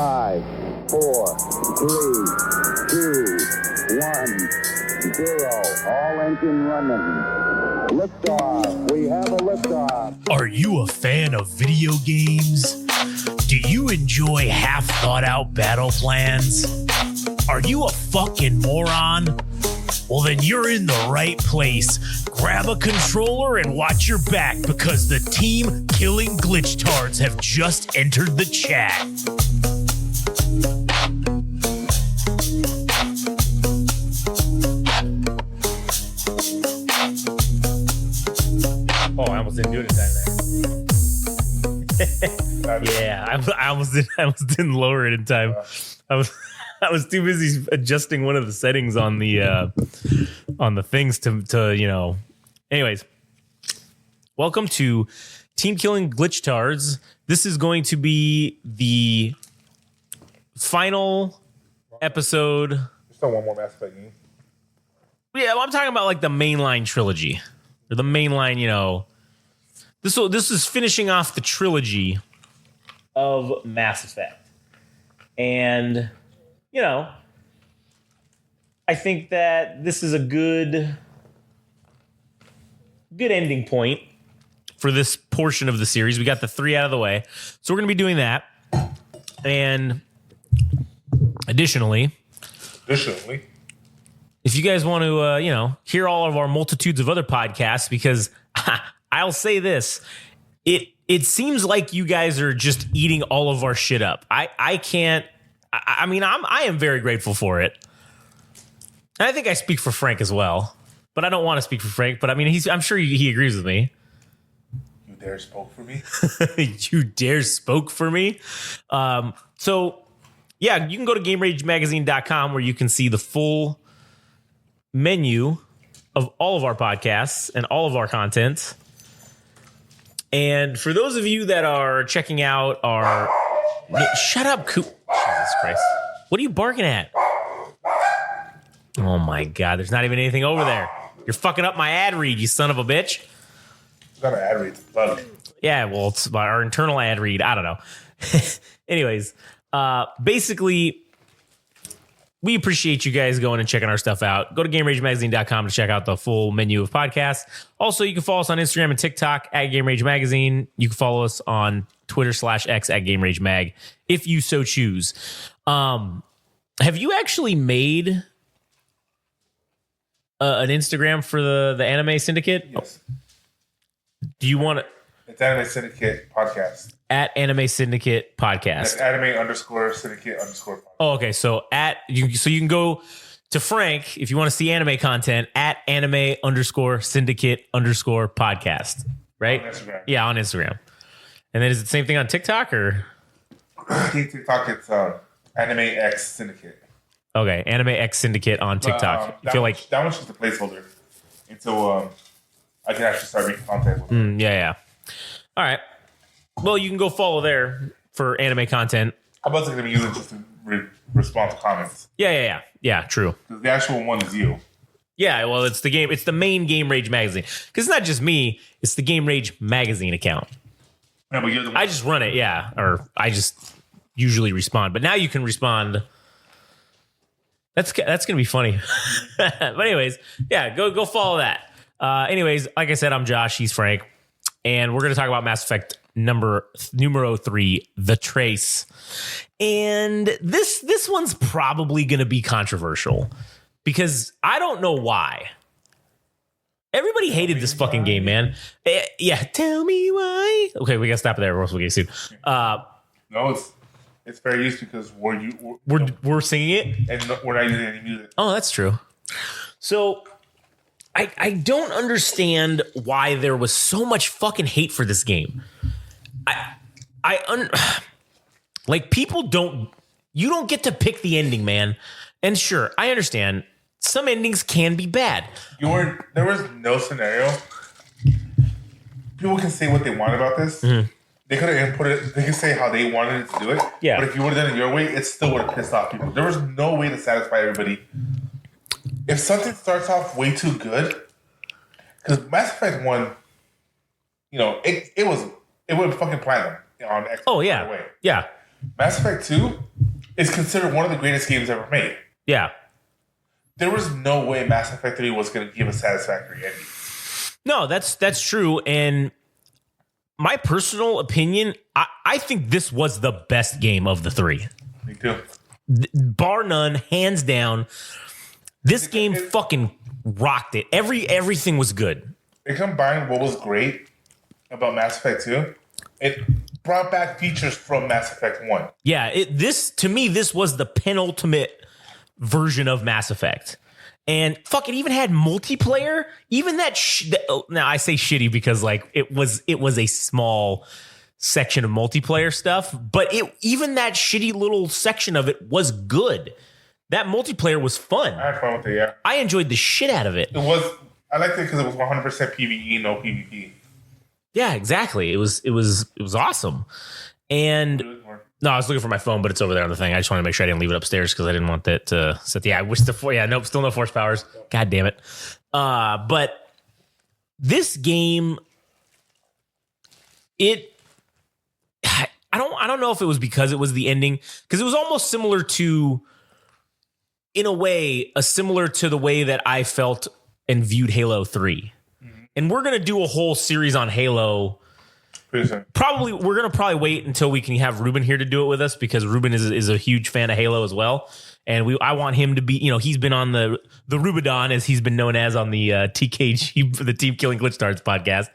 5, 4, 3, 2, 1, 0. All engine running. Liftoff. We have a liftoff. Are you a fan of video games? Do you enjoy half-thought-out battle plans? Are you a fucking moron? Well, then you're in the right place. Grab a controller and watch your back because the team killing glitchtards have just entered the chat. Oh, I almost didn't do it in time there. Yeah, I almost didn't lower it in time. I was too busy adjusting one of the settings on the things to you know. Anyways, welcome to Team Killing Glitchtards. This is going to be the final episode. There's still one more Mass Effect game. Yeah, I'm talking about like the mainline trilogy. Or the mainline, you know. This is finishing off the trilogy of Mass Effect. And, you know, I think that this is a good ending point for this portion of the series. We got the 3 out of the way. So we're going to be doing that. And additionally, if you guys want to, you know, hear all of our multitudes of other podcasts, because I'll say this, it seems like you guys are just eating all of our shit up. I can't. I mean, I am very grateful for it. And I think I speak for Frank as well, but I don't want to speak for Frank. But I mean, I'm sure he agrees with me. You dare spoke for me? You dare spoke for me? So, yeah, you can go to GameRageMagazine.com where you can see the full menu of all of our podcasts and all of our content. And for those of you that are checking out our... Shut up, Coop. Jesus Christ. What are you barking at? Oh, my God. There's not even anything over there. You're fucking up my ad read, you son of a bitch. It's not an ad read. It's a bug. Yeah, well, it's our internal ad read. I don't know. Anyways, basically... We appreciate you guys going and checking our stuff out. Go to GameRageMagazine.com to check out the full menu of podcasts. Also, you can follow us on Instagram and TikTok at GameRageMagazine. You can follow us on Twitter/X at GameRageMag if you so choose. Have you actually made an Instagram for the Anime Syndicate? Yes. Do you want to? It's Anime Syndicate Podcast. At Anime Syndicate Podcast. That's anime_syndicate_podcast. Oh, okay. So you can go to Frank if you want to see anime content at anime_syndicate_podcast. Right? On Instagram. Yeah, on Instagram. And then is it the same thing on TikTok or? TikTok, it's Anime X Syndicate. Okay, Anime X Syndicate on TikTok. I feel like that one's just a placeholder until I can actually start making content with it. Yeah. All right. Well, you can go follow there for anime content. How about going to be using it just to respond to comments? Yeah, true. Because the actual one is you. Yeah, well, it's the main Game Rage magazine. Because it's not just me, it's the Game Rage magazine account. Yeah, but you're the one. I just run it, yeah. Or I just usually respond. But now you can respond. That's going to be funny. But anyways, yeah, go follow that. Anyways, like I said, I'm Josh. He's Frank. And we're going to talk about Mass Effect numero 3, The Trace. And this one's probably going to be controversial because I don't know why. Everybody hated this fucking game, man. Yeah, tell me why. Okay, we got to stop it there or else we'll get sued. No, it's fair use because we're singing it and we're not using any music. Oh, that's true. So I don't understand why there was so much fucking hate for this game. People you don't get to pick the ending, man. And sure, I understand some endings can be bad. There was no scenario. People can say what they want about this. Mm-hmm. They could have put it. They can say how they wanted it to do it. Yeah. But if you would have done it your way, it still would have pissed off people. There was no way to satisfy everybody. If something starts off way too good, because Mass Effect 1, it went fucking platinum on Xbox. Oh yeah, right away. Yeah. Mass Effect 2 is considered one of the greatest games ever made. Yeah. There was no way Mass Effect 3 was going to give a satisfactory ending. No, that's true. And my personal opinion, I think this was the best game of the three. Me too. Bar none, hands down. This game fucking rocked it. Everything was good. It combined what was great about Mass Effect 2. It brought back features from Mass Effect 1. Yeah, to me, this was the penultimate version of Mass Effect. And fuck, it even had multiplayer. Even that. Now I say shitty because like it was a small section of multiplayer stuff, but even that shitty little section of it was good. That multiplayer was fun. I had fun with it. Yeah, I enjoyed the shit out of it. It was. I liked it because it was 100% PvE, no PvP. Yeah, exactly. It was awesome. And no, I was looking for my phone, but it's over there on the thing. I just wanted to make sure I didn't leave it upstairs because I didn't want that to set. Yeah, I wish nope, still no force powers. God damn it. But this game, I don't know if it was because it was the ending, because it was almost similar to, in a way, similar to the way that I felt and viewed Halo 3. Mm-hmm. And we're going to do a whole series on Halo. We're going to probably wait until we can have Ruben here to do it with us, because Ruben is a huge fan of Halo as well. And I want him to be, he's been on the Rubidon, as he's been known as on the TKG, the Team Killing Glitch Starts podcast,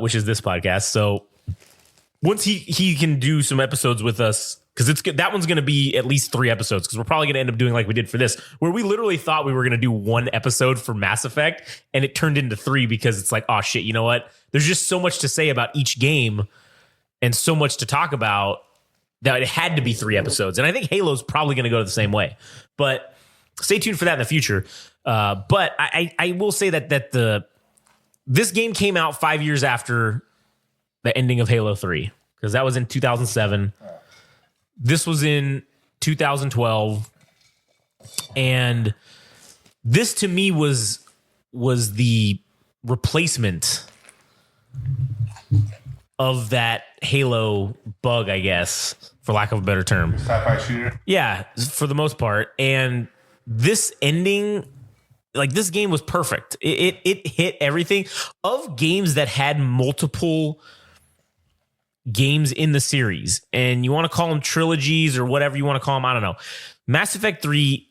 which is this podcast. So once he can do some episodes with us, because that one's going to be at least 3 episodes, because we're probably going to end up doing like we did for this, where we literally thought we were going to do 1 episode for Mass Effect, and it turned into 3 because it's like, oh shit, you know what? There's just so much to say about each game and so much to talk about that it had to be 3 episodes. And I think Halo's probably going to go the same way. But stay tuned for that in the future. But I will say that this game came out 5 years after the ending of Halo 3, because that was in 2007. This was in 2012. And this to me was the replacement of that Halo bug, I guess, for lack of a better term. Sci-fi shooter? Yeah, for the most part. And this ending, like, this game was perfect. It hit everything. Of games that had multiple games in the series, and you want to call them trilogies or whatever you want to call them, I don't know. Mass Effect 3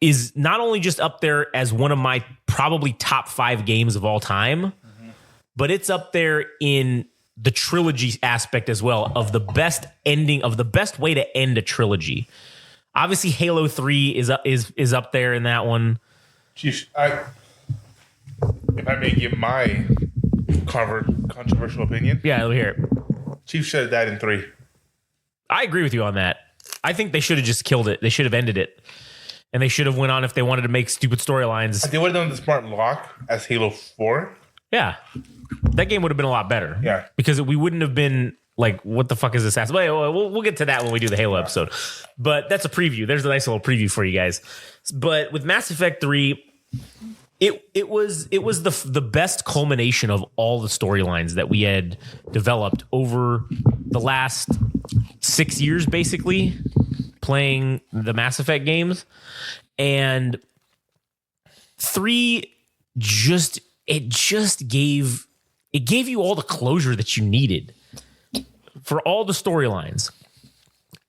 is not only just up there as one of my probably top 5 games of all time, but it's up there in the trilogy aspect as well, of the best ending, of the best way to end a trilogy. Obviously, Halo 3 is up there in that one. Chief, if I may give my controversial opinion. Yeah, let me hear it. Chief should have died in 3. I agree with you on that. I think they should have just killed it. They should have ended it. And they should have went on if they wanted to make stupid storylines. They would have done the smart lock as Halo 4. Yeah. That game would have been a lot better. Yeah. Because we wouldn't have been like, what the fuck is this? We'll get to that when we do the Halo episode. But that's a preview. There's a nice little preview for you guys. But with Mass Effect 3, it was the best culmination of all the storylines that we had developed over the last 6 years, basically, playing the Mass Effect games. And 3 just gave you all the closure that you needed for all the storylines.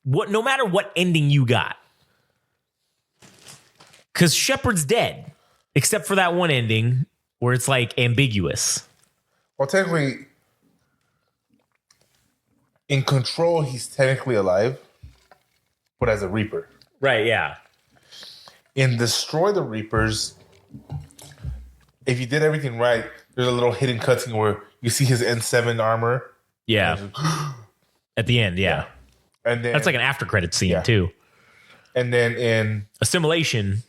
No matter what ending you got. Because Shepard's dead, except for that one ending where it's like ambiguous. Well, technically, in Control, he's technically alive, but as a Reaper. Right, yeah. In Destroy the Reapers, if you did everything right, there's a little hidden cutscene where you see his N7 armor. Yeah. At the end, yeah. And then, that's like an after credit scene, too. And then in Assimilation.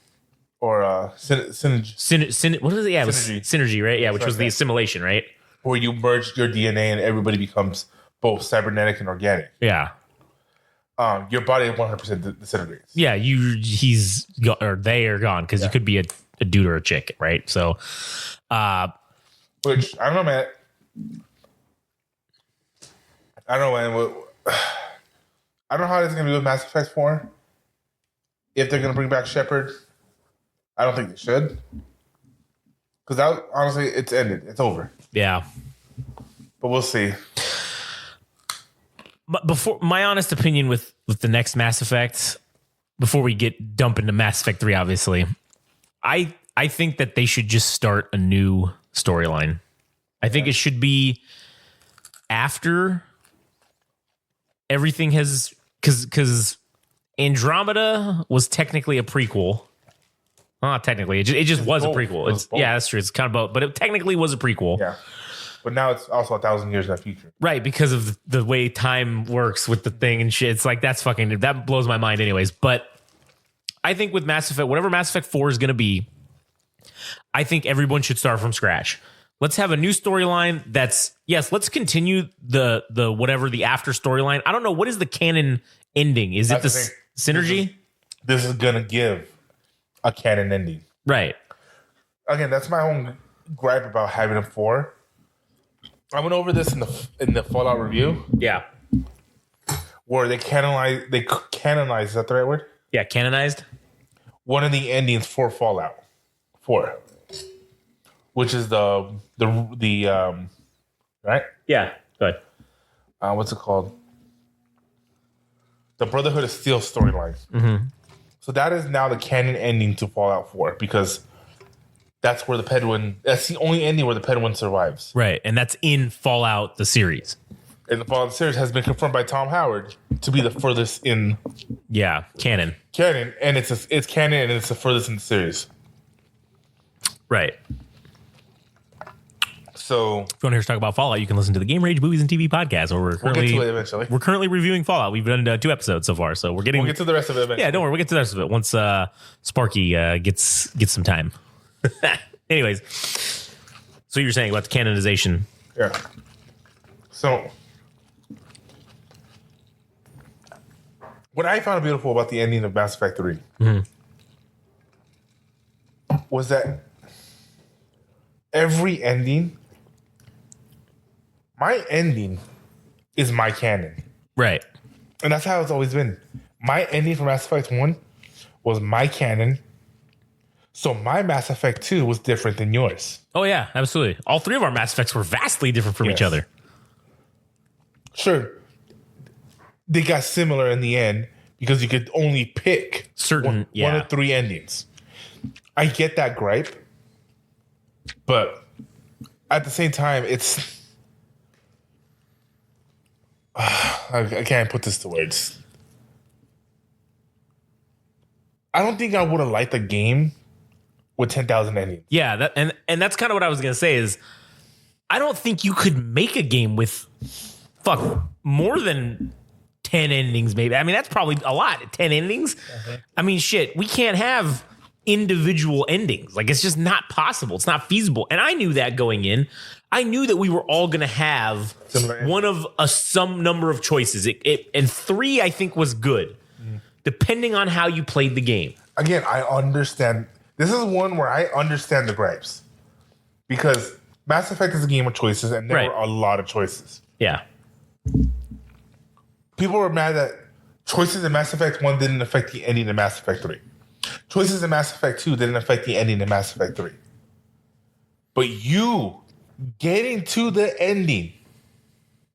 Or synergy. What is it? Yeah, it was synergy, right? Yeah, which was the assimilation, right? Where you merge your DNA and everybody becomes both cybernetic and organic. Yeah. Your body 100% disintegrates. Yeah, they are gone, because you could be a dude or a chick, right? So, which I don't know, man. I don't know, man. I don't know how it's going to be with Mass Effect 4. If they're going to bring back Shepard, I don't think they should. Because honestly, it's ended. It's over. Yeah. But we'll see. But before my honest opinion with the next Mass Effect, before we dump into Mass Effect 3, obviously, I think that they should just start a new storyline. I think it should be after everything has, because Andromeda was technically a prequel. Not technically, it just was both. a prequel. It was both. Yeah, that's true. It's kind of both, but it technically was a prequel. Yeah. But now it's also 1,000 years in the future. Right, because of the way time works with the thing and shit. It's like, that blows my mind anyways. But I think with Mass Effect, whatever Mass Effect 4 is going to be, I think everyone should start from scratch. Let's have a new storyline let's continue the whatever the after storyline. I don't know, what is the canon ending? Is it the synergy? This is going to give a canon ending. Right. Again, that's my own gripe about having a 4. I went over this in the Fallout review. Yeah. Where they canonize, is that the right word? Yeah, canonized. One of the endings for Fallout 4. Which is the right? Yeah, good. What's it called? The Brotherhood of Steel storyline. Mm-hmm. So that is now the canon ending to Fallout 4 because that's where that's the only ending where the Pedwin survives. Right, and that's in Fallout, the series. And the Fallout series has been confirmed by Tom Howard to be the furthest in canon, and it's canon and it's the furthest in the series. Right. So if you want to hear us talk about Fallout, you can listen to the Game Rage Movies and TV podcast, where we'll get to it eventually. We're currently reviewing Fallout. We've done 2 episodes so far, so we'll get to the rest of it eventually. Yeah, don't worry, we'll get to the rest of it once Sparky gets some time. Anyways, so you're saying about the canonization. Yeah. So what I found beautiful about the ending of Mass Effect 3 was that every ending, my ending is my canon. Right. And that's how it's always been. My ending for Mass Effect 1 was my canon. So my Mass Effect 2 was different than yours. Oh, yeah, absolutely. All 3 of our Mass Effects were vastly different from each other. Sure. They got similar in the end because you could only pick one of 3 endings. I get that gripe. But at the same time, it's... I can't put this to words. I don't think I would have liked a game with 10,000 endings. Yeah, and that's kind of what I was going to say is I don't think you could make a game with more than 10 endings maybe. I mean, that's probably a lot, 10 endings. Mm-hmm. I mean, shit, we can't have individual endings. Like, it's just not possible. It's not feasible. And I knew that going in. I knew that we were all going to have one of some number of choices. And 3, I think, was good, depending on how you played the game. Again, I understand. This is one where I understand the gripes. Because Mass Effect is a game of choices, and there were a lot of choices. Yeah. People were mad that choices in Mass Effect 1 didn't affect the ending of Mass Effect 3. Choices in Mass Effect 2 didn't affect the ending of Mass Effect 3. But you getting to the ending,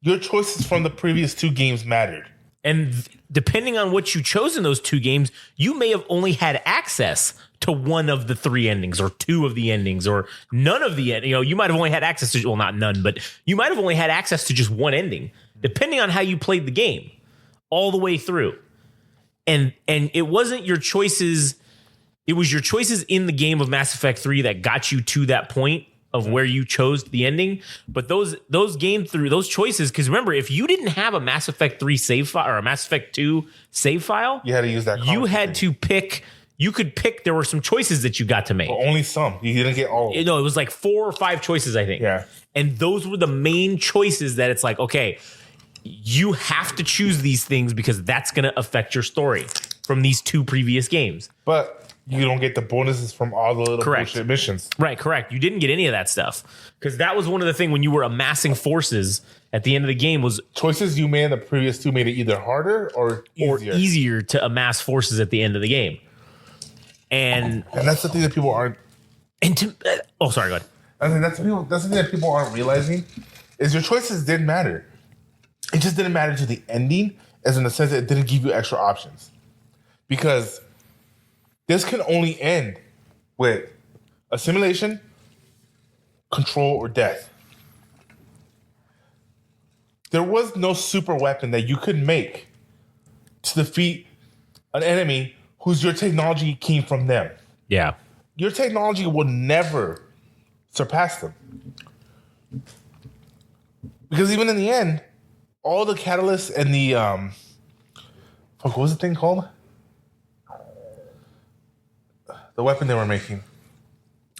your choices from the previous 2 games mattered. And depending on what you chose in those 2 games, you may have only had access to one of the 3 endings or 2 of the endings or none of the endings. You know, you might have only had access to, well, not none, but you might have only had access to just one ending, depending on how you played the game all the way through. And it wasn't your choices. It was your choices in the game of Mass Effect 3 that got you to that point of where you chose the ending. But those choices, because remember, if you didn't have a Mass Effect 3 save file or a Mass Effect 2 save file, you had to use that. You had to pick. You could pick. There were some choices that you got to make. But only some. You didn't get all of them. No, it was like 4 or 5 choices, I think. Yeah. And those were the main choices that it's like, okay, you have to choose these things because that's going to affect your story. from these 2 previous games. But you don't get the bonuses from all the little bullshit missions. Right, correct. You didn't get any of that stuff. Because that was one of the things when you were amassing forces at the end of the game was... Choices you made in the previous 2 made it either harder or easier to amass forces at the end of the game. And that's the thing that people aren't... sorry, go ahead. I think that's the thing that people aren't realizing is your choices didn't matter. It just didn't matter to the ending, as in the sense that it didn't give you extra options. Because this can only end with assimilation, control, or death. There was no super weapon that you could make to defeat an enemy whose your technology came from them. Yeah. Your technology will never surpass them. Because even in the end, all the catalysts and the what was the thing called? The weapon they were making.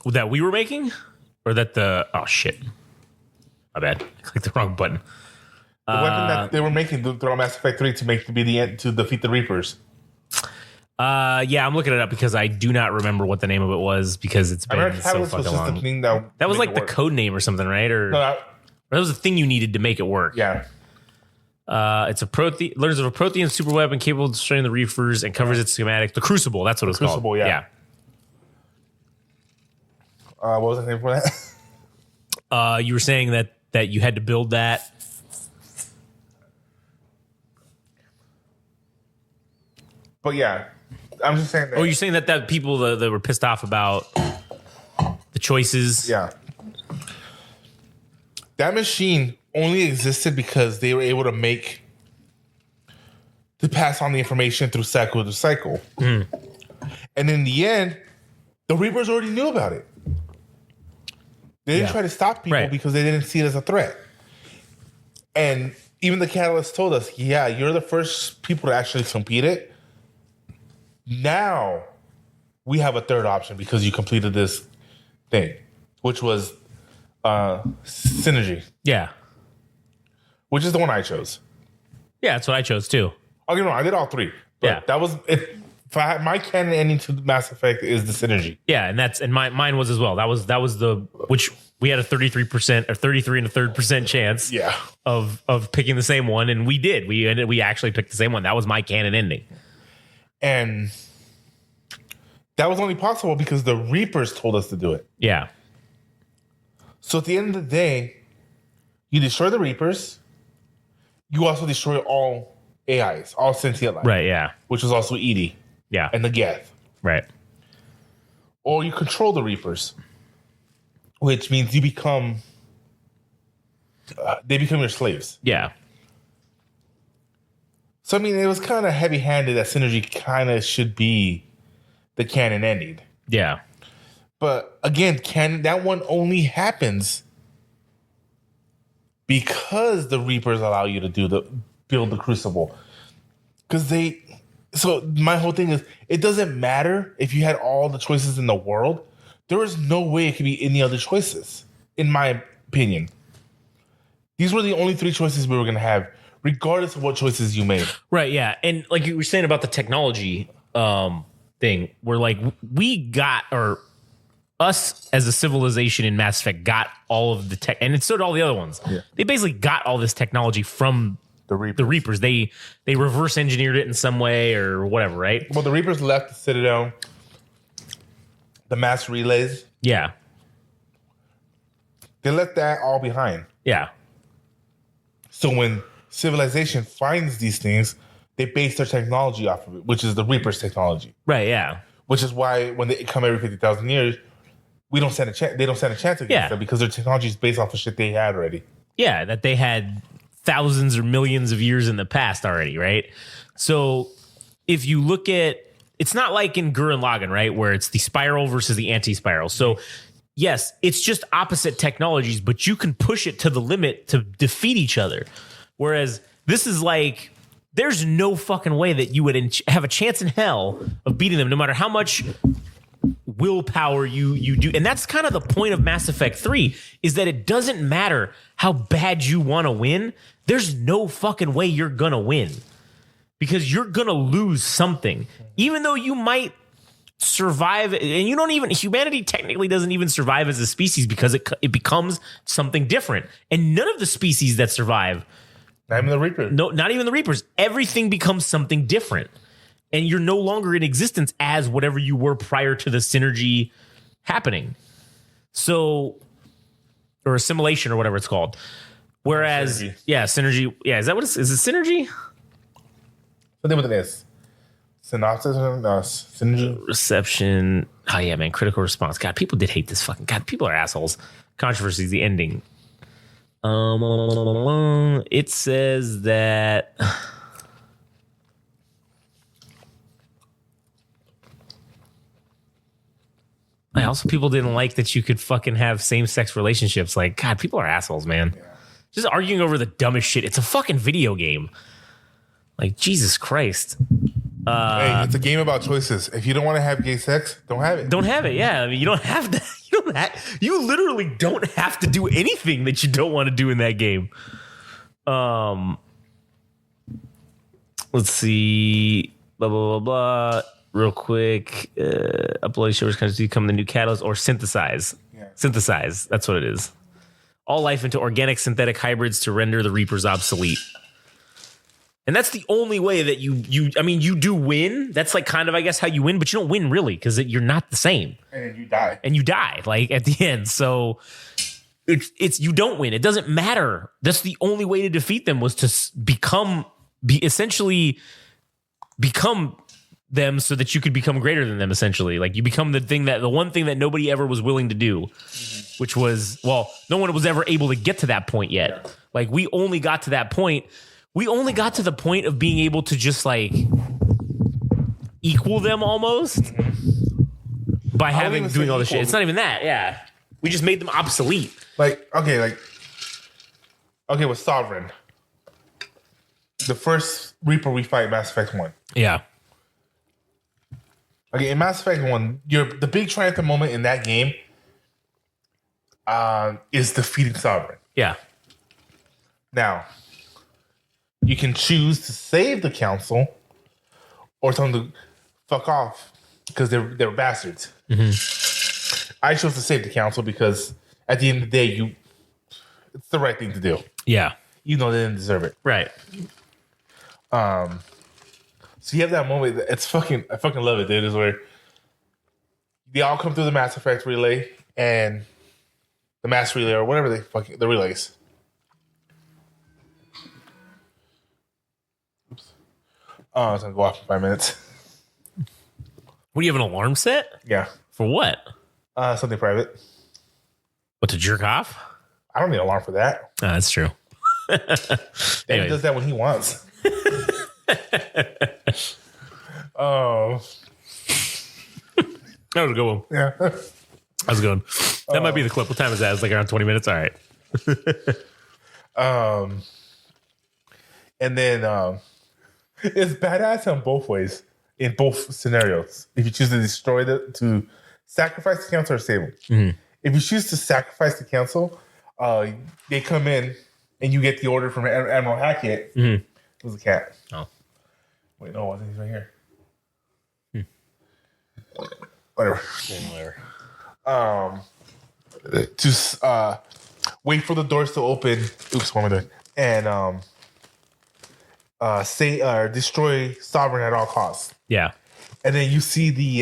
That we were making? Or that the... Oh, shit. My bad. I clicked the wrong button. The weapon that they were making throughout Mass Effect 3 to be the end, to defeat the Reapers. Yeah, I'm looking it up because I do not remember what the name of it was because it's been so fucking long. The thing that was like the code name or something, right? Or that was the thing you needed to make it work. Yeah. It's a learns of a Prothean super weapon capable of destroying the Reapers and covers its schematic. The Crucible, that's what it's called. Crucible, yeah. What was the name for that? You were saying that you had to build that. But yeah, I'm just saying that. Oh, you're saying that people that were pissed off about the choices? Yeah. That machine only existed because they were able to pass on the information through cycle to cycle. Mm. And in the end, the Reapers already knew about it. They didn't try to stop people because they didn't see it as a threat. And even the Catalyst told us, yeah, you're the first people to actually compete it. Now we have a third option because you completed this thing, which was Synergy. Yeah. Which is the one I chose. Yeah, that's what I chose too. Okay, no, I did all 3. But that was it. My canon ending to Mass Effect is the Synergy. Yeah, and mine was as well. That was the which we had a 33% or 33 and a third % chance. Yeah. Of picking the same one, and we did. We actually picked the same one. That was my canon ending. And that was only possible because the Reapers told us to do it. Yeah. So at the end of the day, you destroy the Reapers. You also destroy all AIs, all sentient life. Right, yeah. Which was also EDI. Yeah. And the Geth. Right. Or you control the Reapers, which means you become... they become your slaves. Yeah. So, I mean, it was kind of heavy-handed that Synergy kind of should be the canon ending. Yeah. But, again, that one only happens because the Reapers allow you to build the Crucible. Because so my whole thing is, it doesn't matter if you had all the choices in the world. There is no way it could be any other choices, in my opinion. These were the only 3 choices we were going to have, regardless of what choices you made. Right, yeah. And like you were saying about the technology thing, where like we got, or us as a civilization in Mass Effect got all of the tech, and so did all the other ones. Yeah. They basically got all this technology from the Reapers. They reverse engineered it in some way or whatever, right? Well, the Reapers left the Citadel, the mass relays. Yeah. They left that all behind. Yeah. So when civilization finds these things, they base their technology off of it, which is the Reapers technology. Right, yeah. Which is why when they come every 50,000 years, we don't stand a chance. They don't stand a chance against them because their technology is based off of shit they had already. Yeah, that they had thousands or millions of years in the past already, right? So if you look at, it's not like in Gurren Lagann, right, where it's the spiral versus the anti-spiral. So yes, it's just opposite technologies, but you can push it to the limit to defeat each other. Whereas this is like, there's no fucking way that you would have a chance in hell of beating them, no matter how much willpower you do. And that's kind of the point of Mass Effect 3, is that it doesn't matter how bad you want to win. There's no fucking way you're gonna win. because you're going to lose something, even though you might survive. And humanity technically doesn't even survive as a species because it becomes something different. And none of the species that survive, not even the Reapers. No, not even the Reapers. Everything becomes something different. And you're no longer in existence as whatever you were prior to the synergy happening. So, or assimilation or whatever it's called. Whereas, synergy. Yeah, is that what it's, is it synergy? Something with an S. Synopsis or no, synergy? Reception. Oh, yeah, man. Critical response. God, people did hate this fucking. God, people are assholes. Controversy is the ending. It says that. Also, people didn't like that you could fucking have same-sex relationships. Like, God, people are assholes, man. Yeah. Just arguing over the dumbest shit. It's a fucking video game. Like, Jesus Christ. Hey, it's a game about choices. If you don't want to have gay sex, don't have it. Don't have it, yeah. I mean, you don't have to. You literally don't have to do anything that you don't want to do in that game. Let's see. Blah, blah, blah, blah. Real quick, uploading servers kind of become the new catalyst or synthesize. Yeah. Synthesize. That's what it is. All life into organic synthetic hybrids to render the Reapers obsolete. And that's the only way that you you do win. That's like kind of, I guess, how you win, but you don't win really because you're not the same. And you die. And you die, like, at the end. So it's you don't win. It doesn't matter. That's the only way to defeat them was to essentially become them so that you could become greater than them, essentially. Like, you become the one thing that nobody ever was willing to do, which was, well, no one was ever able to get to that point yet. Yeah. Like, we only got to that point. We only got to the point of being able to just, like, equal them almost by doing all this shit. It's not even that. Yeah. We just made them obsolete. Okay, with Sovereign. The first Reaper we fight, Mass Effect 1. Yeah. Okay, in Mass Effect 1, the big triumphant moment in that game is defeating Sovereign. Yeah. Now, you can choose to save the Council or tell them to fuck off because they're bastards. Mm-hmm. I chose to save the Council because at the end of the day, it's the right thing to do. Yeah. Even though they didn't deserve it. Right. So you have that moment. I fucking love it, dude. Is where they all come through the Mass Effect relay and the mass relay or whatever the relays. Oops. Oh, it's gonna go off in 5 minutes. What, do you have an alarm set? Yeah. For what? Something private. What, to jerk off? I don't need an alarm for that. Oh, that's true. David does that when he wants. Oh. That was a good one. Yeah. That was a good one. That might be the clip. What time is that? It's like around 20 minutes. All right. And then it's badass in both ways, in both scenarios. If you choose to to sacrifice the council or save them. Mm-hmm. If you choose to sacrifice the council, they come in and you get the order from Admiral Hackett. Mm-hmm. It was a cat. Oh. Wait, no, I think he's right here. Whatever. To wait for the doors to open. Oops, what am I doing? And destroy Sovereign at all costs. Yeah. And then you see the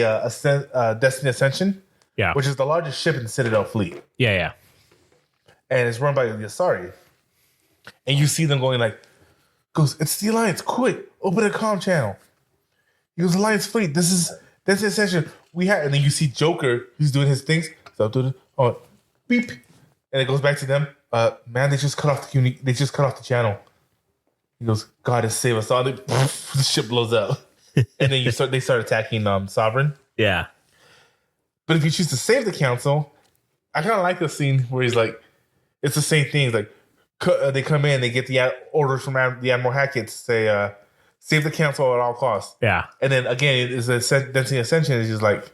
Destiny Ascension. Yeah. Which is the largest ship in the Citadel fleet. Yeah, yeah. And it's run by the Asari. And you see them going like, goes, it's the Alliance, quick, open a comm channel. He goes, Alliance fleet, that's the Ascension. And then you see Joker, who's doing his things. So, beep. And it goes back to them. Man, they just cut off the channel. He goes, God has saved us all. The ship blows up. And then they start attacking Sovereign. Yeah. But if you choose to save the council, I kind of like the scene where he's like, it's the same thing. It's like, they come in, they get the orders from the Admiral Hackett to say, save the council at all costs. Yeah. And then again, it's a Destiny Ascension. It's just like,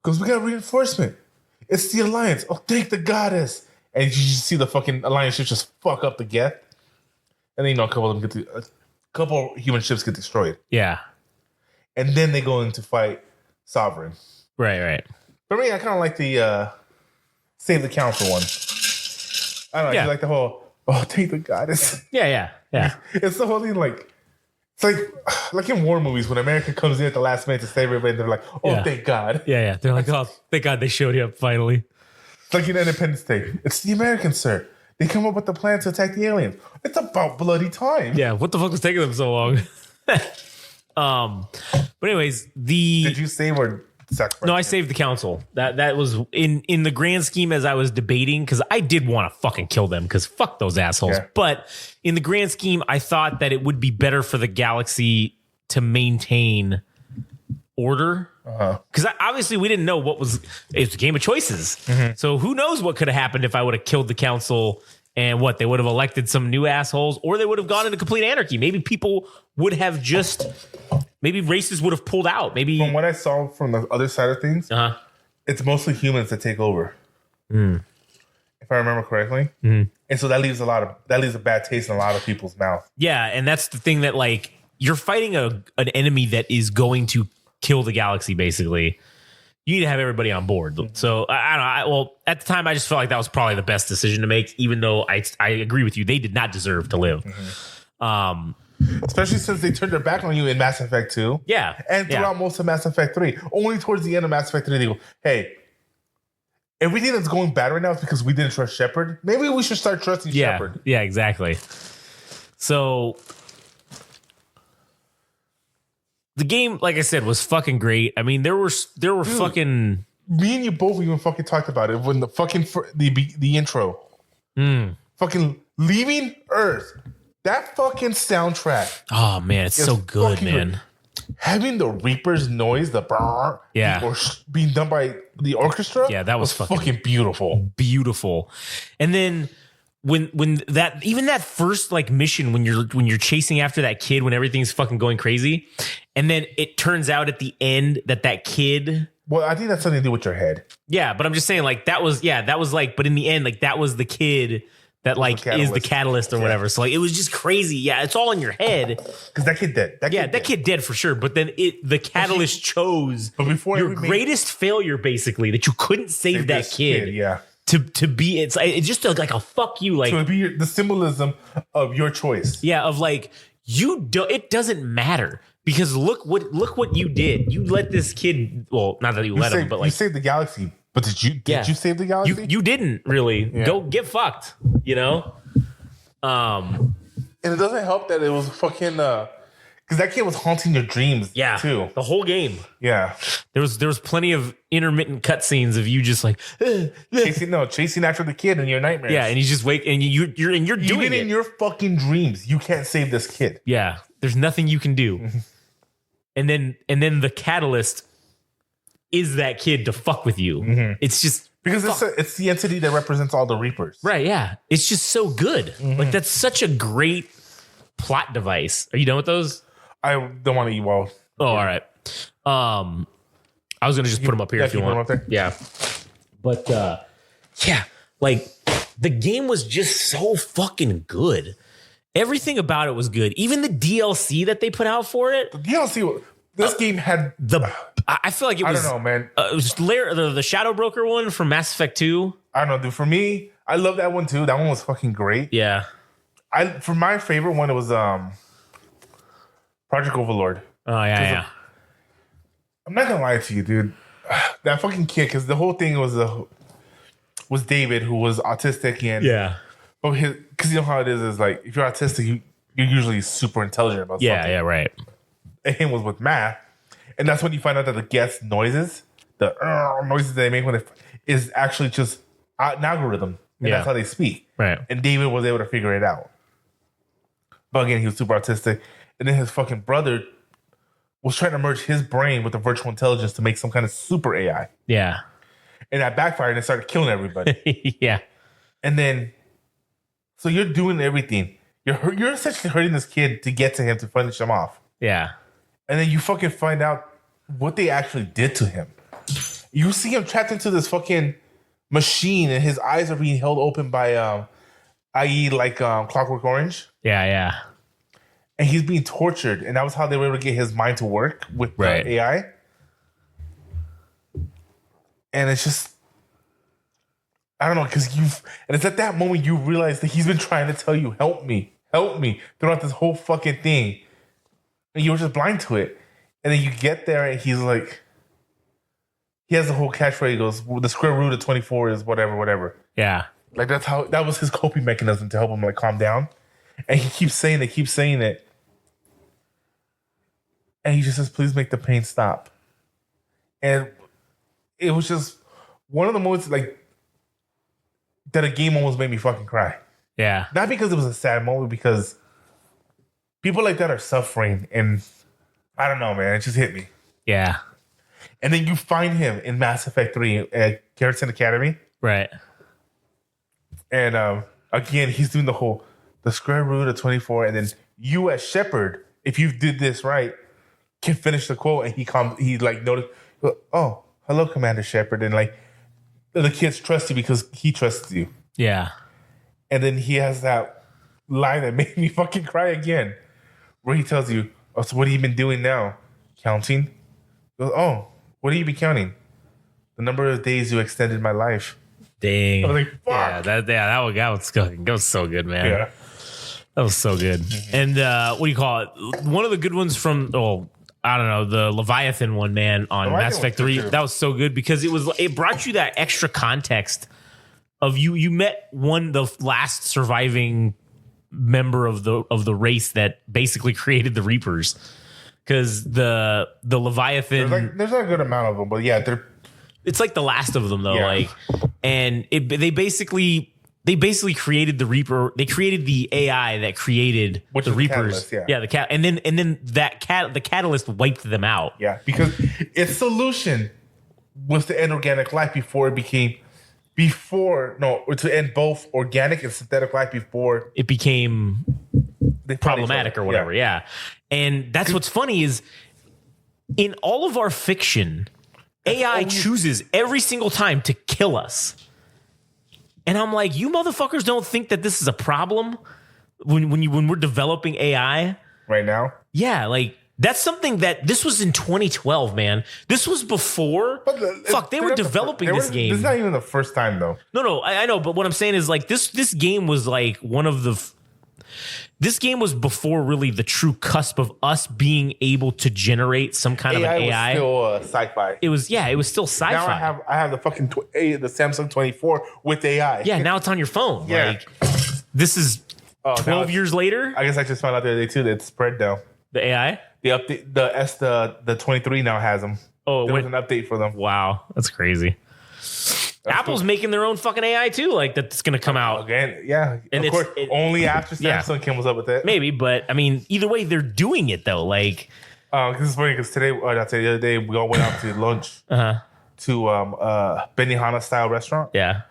because we got reinforcement. It's the Alliance. Oh, thank the goddess. And you just see the fucking Alliance ship just fuck up the geth. And then, a couple of them get couple human ships get destroyed. Yeah. And then they go in to fight Sovereign. Right. For me, I kind of like the Save the Council one. I don't know. I like the whole, thank the goddess. Yeah. It's the whole thing like, it's like in war movies when America comes in at the last minute to save everybody, they're like, thank God. Yeah. They're like, oh, thank God they showed you up finally. It's like in Independence Day. It's the Americans, sir. They come up with the plan to attack the aliens. It's about bloody time. Yeah, what the fuck was taking them so long? But anyways, Did you save or sacrifice? No, I saved the council. That was in the grand scheme as I was debating, because I did want to fucking kill them because fuck those assholes. Yeah. But in the grand scheme, I thought that it would be better for the galaxy to maintain order. Because obviously we didn't know it's a game of choices. So who knows what could have happened if I would have killed the council and they would have elected some new assholes, or they would have gone into complete anarchy. Maybe people would have maybe races would have pulled out. Maybe From what I saw from the other side of things, it's mostly humans that take over. If I remember correctly. And so that leaves a bad taste in a lot of people's mouth. Yeah, and that's the thing that you're fighting an enemy that is going to kill the galaxy, basically. You need to have everybody on board. So I don't know. At the time, I just felt like that was probably the best decision to make, even though I agree with you. They did not deserve to live. Especially since they turned their back on you in Mass Effect 2. Yeah. And throughout most of Mass Effect 3. Only towards the end of Mass Effect 3, they go, hey, everything that's going bad right now is because we didn't trust Shepard. Maybe we should start trusting Shepard. Yeah, exactly. So the game, like I said, was fucking great. I mean, there were fucking... Me and you both even fucking talked about it when the fucking the intro. Fucking leaving Earth. That fucking soundtrack. Oh man, it's so good, man. Great. Having the Reaper's noise, the brrr, or being done by the orchestra. Yeah, that was fucking beautiful. Beautiful. And then when that first mission when you're chasing after that kid when everything's fucking going crazy, and then it turns out at the end that kid. Well, I think that's something to do with your head. Yeah, but I'm just saying that was but in the end that was the kid that is the catalyst or whatever. So it was just crazy. Yeah, it's all in your head. Because that kid dead. That kid dead for sure. But then the catalyst chose your greatest failure, basically, that you couldn't save that kid. Yeah. To be it's just like a fuck you, to be the symbolism of your choice. Yeah, of it doesn't matter. Because look what you did. You let this kid. Well, not that you let him, but you saved the galaxy. But did you save the galaxy? You didn't really. Yeah. Go get fucked. And it doesn't help that it was fucking because that kid was haunting your dreams. Yeah, too. The whole game. Yeah. There was plenty of intermittent cutscenes of you just chasing after the kid in your nightmares. Yeah, and you just wake and you're doing it. Even in your fucking dreams, you can't save this kid. Yeah, there's nothing you can do. And then the catalyst is that kid to fuck with you. It's just because it's the entity that represents all the Reapers. Right, yeah. It's just so good. That's such a great plot device. Are you done with those? I don't want to eat well. Oh, all right. I was gonna just put them up here if you want. Them up there? Yeah. But the game was just so fucking good. Everything about it was good. Even the DLC that they put out for it. The DLC. This game had I feel like it was. I don't know, man. It was the Shadow Broker one from Mass Effect 2. I don't know, dude. For me, I love that one too. That one was fucking great. Yeah. For my favorite one, it was Project Overlord. Oh yeah. I'm not gonna lie to you, dude. That fucking kid, because the whole thing was David, who was autistic, and but because you know how it is if you're autistic, you're usually super intelligent about something. Yeah, right. And him was with math, and that's when you find out that the guest noises, the noises they make when it is actually just an algorithm, and that's how they speak. Right. And David was able to figure it out. But again, he was super autistic, and then his fucking brother was trying to merge his brain with the virtual intelligence to make some kind of super AI. Yeah. And that backfired and it started killing everybody. Yeah. And then, so you're doing everything. You're essentially hurting this kid to get to him to finish him off. Yeah. And then you fucking find out what they actually did to him. You see him trapped into this fucking machine and his eyes are being held open by, i.e. Clockwork Orange. Yeah. and he's being tortured, and that was how they were able to get his mind to work with Right. AI. And it's just, I don't know, because and it's at that moment you realize that he's been trying to tell you, help me, throughout this whole fucking thing. And you were just blind to it. And then you get there and he's like, he has the whole catchphrase. He goes, well, the square root of 24 is whatever. Yeah. Like that was his coping mechanism to help him like calm down. And he keeps saying it. And he just says, please make the pain stop. And it was just one of the moments like that a game almost made me fucking cry. Yeah. Not because it was a sad moment, because people like that are suffering. And I don't know, man. It just hit me. Yeah. And then you find him in Mass Effect 3 at Garrus Academy. Right. And again, he's doing the square root of 24. And then you as Shepard, if you did this right, can finish the quote. And he like noticed, oh, hello, Commander Shepard. And like the kids trust you because he trusts you. Yeah. And then he has that line that made me fucking cry again, where he tells you, oh, so what have you been doing now? Counting? He goes, oh, what have you been counting? The number of days you extended my life. Dang. I was like, fuck. Yeah, that was so good, man. Yeah. That was so good. And what do you call it? One of the good ones from I don't know, the Leviathan one, man, on Mass Effect 3. That was so good because it brought you that extra context of you met the last surviving member of the race that basically created the Reapers. Because the Leviathan, there's not a good amount of them, but yeah, it's like the last of them though. Yeah. Like, and they basically created the Reaper. They created the AI that created Which the is the Reapers. catalyst, yeah. The cat, and then the catalyst wiped them out. Yeah, because its solution was to end organic life to end both organic and synthetic life before It became they found each problematic other. or whatever. Yeah. And that's what's funny is in all of our fiction, AI chooses every single time to kill us. And I'm like, you motherfuckers don't think that this is a problem when we're developing AI right now. Yeah, like that's something that this was in 2012, man. This was before. They were developing this game. This is not even the first time, though. No, I know, but what I'm saying is like this game was like one of the. This game was before really the true cusp of us being able to generate some kind of an AI. Was still sci-fi. It was still sci-fi. Now I have the fucking the Samsung 24 with AI. Yeah, now it's on your phone. Yeah. Like this is 12 years later. I guess I just found out the other day too that it's spread now. The AI? The update, the 23 now has them. Oh, there was an update for them. Wow, that's crazy. Apple's making their own fucking AI too, like that's going to come out again. Yeah, and of course, only after Samsung comes up with it. Maybe, but I mean, either way, they're doing it though. Like, because it's funny because the other day we all went out to lunch to Benihana style restaurant. Yeah,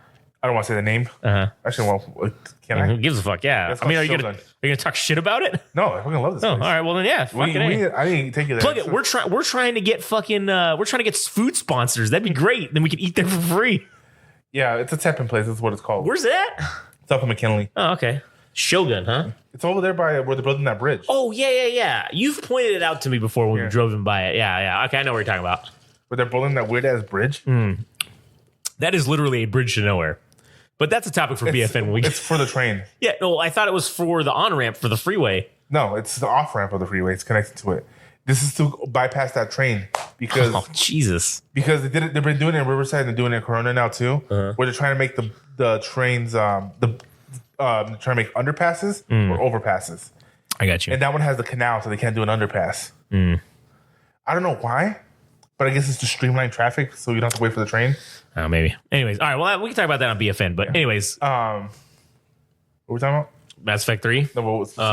I don't want to say the name. Actually, well, can I? Who gives a fuck? Yeah, I mean, are you gonna talk shit about it? No, I fucking love this. Oh, place. all right, well then, yeah, I didn't take you there. Plug it. We're trying to get fucking we're trying to get food sponsors. That'd be great. Then we can eat there for free. Yeah, it's a Teppan place. That's what it's called. Where's that? It's up in McKinley. Oh, okay. Shogun, huh? It's over there by where they're building that bridge. Oh, yeah. You've pointed it out to me before when we drove in by it. Yeah. Okay, I know what you're talking about. Where they're building that weird ass bridge. That is literally a bridge to nowhere. But that's a topic for BFN. It's for the train. Yeah, no, I thought it was for the on-ramp for the freeway. No, it's the off-ramp of the freeway. It's connected to it. This is to bypass that train because Jesus. Because they've been doing it in Riverside and they're doing it in Corona now too, where they're trying to make the trains trying to make underpasses or overpasses. I got you. And that one has the canal, so they can't do an underpass. I don't know why, but I guess it's to streamline traffic, so you don't have to wait for the train. Oh, maybe. Anyways, all right. Well, we can talk about that on BFN. But anyways, what were we talking about? Mass Effect 3. No, what was we